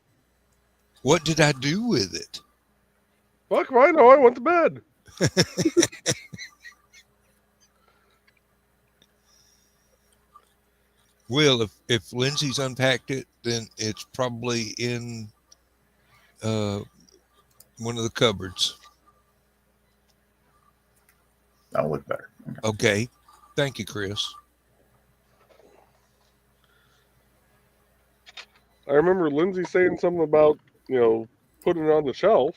[SPEAKER 4] What did I do with it?
[SPEAKER 5] Fuck if I know. I went to bed.
[SPEAKER 4] Well, if Lindsay's unpacked it, then it's probably in one of the cupboards.
[SPEAKER 3] That'll look better. Okay.
[SPEAKER 4] Okay. Thank you, Chris.
[SPEAKER 5] I remember Lindsay saying something about, putting it on the shelf.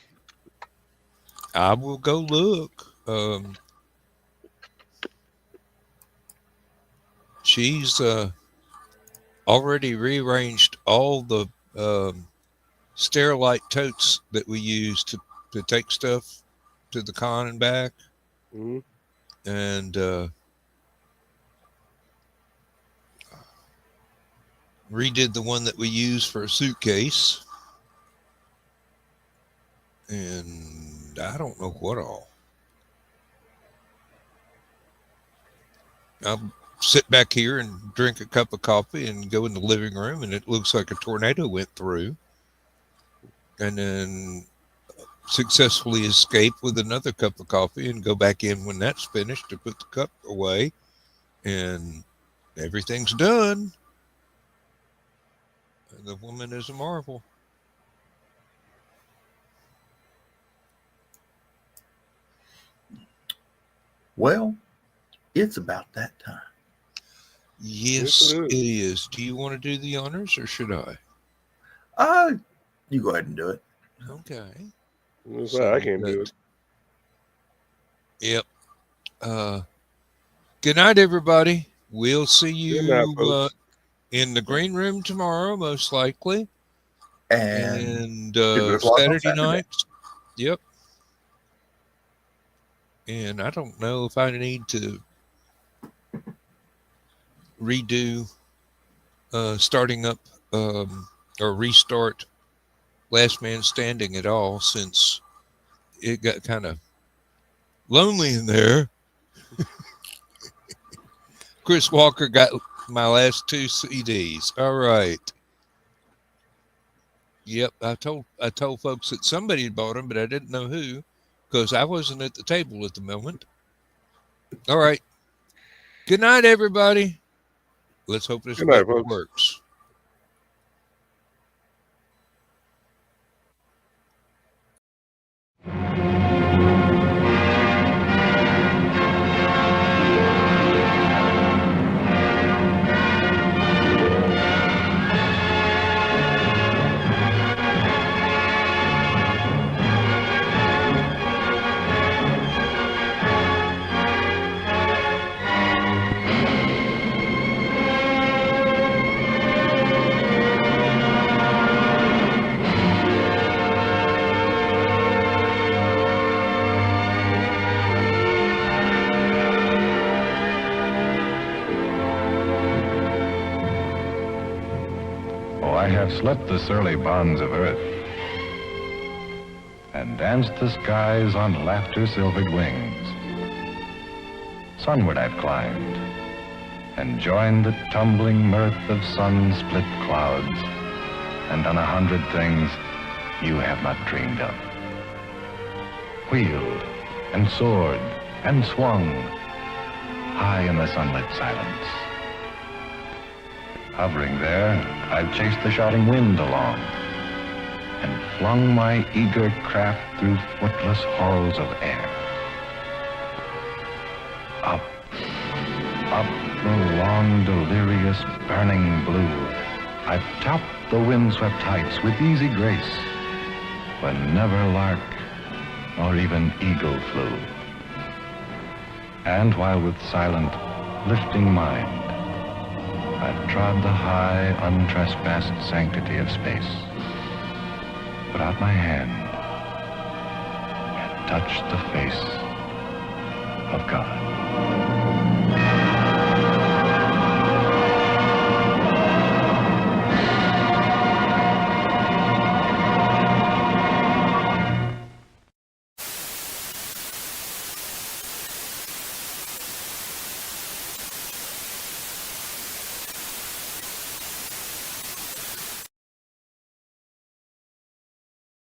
[SPEAKER 4] I will go look. She's already rearranged all the Sterilite totes that we use to take stuff to the con and back.
[SPEAKER 5] Mm-hmm.
[SPEAKER 4] And redid the one that we use for a suitcase. And I don't know what all. I'll sit back here and drink a cup of coffee and go in the living room, and it looks like a tornado went through. And then successfully escape with another cup of coffee and go back in when that's finished to put the cup away. And everything's done. And the woman is a marvel.
[SPEAKER 3] Well, it's about that time.
[SPEAKER 4] Yes,
[SPEAKER 5] Yes, it
[SPEAKER 4] it is. Do you want to do the honors or should I?
[SPEAKER 3] You go ahead and do it.
[SPEAKER 4] Okay.
[SPEAKER 5] I can't do it.
[SPEAKER 4] Yep. Good night, everybody. We'll see
[SPEAKER 5] Good night,
[SPEAKER 4] you
[SPEAKER 5] folks.
[SPEAKER 4] in the green room tomorrow, most likely.
[SPEAKER 3] And
[SPEAKER 4] And
[SPEAKER 3] 2 o'clock on
[SPEAKER 4] Saturday
[SPEAKER 3] Saturday.
[SPEAKER 4] night. Yep. And I don't know if I need to redo starting up or restart Last Man Standing at all, since it got kind of lonely in there. Chris Walker got my last 2 CDs. All right. Yep, I told folks that somebody had bought them, but I didn't know who, because I wasn't at the table at the moment. All right. Good night, everybody. Let's hope this
[SPEAKER 5] Good night,
[SPEAKER 4] weather
[SPEAKER 5] folks.
[SPEAKER 4] works.
[SPEAKER 6] Oh, I have slept the surly bonds of earth and danced the skies on laughter-silvered wings. Sunward I've climbed and joined the tumbling mirth of sun-split clouds and done 100 things you have not dreamed of. Wheeled and soared and swung high in the sunlit silence. Hovering there, I've chased the shouting wind along and flung my eager craft through footless halls of air. Up, up the long, delirious, burning blue, I've topped the windswept heights with easy grace, when never lark, or even eagle flew. And while with silent, lifting mind, I've trod the high, untrespassed sanctity of space, put out my hand and touched the face of God.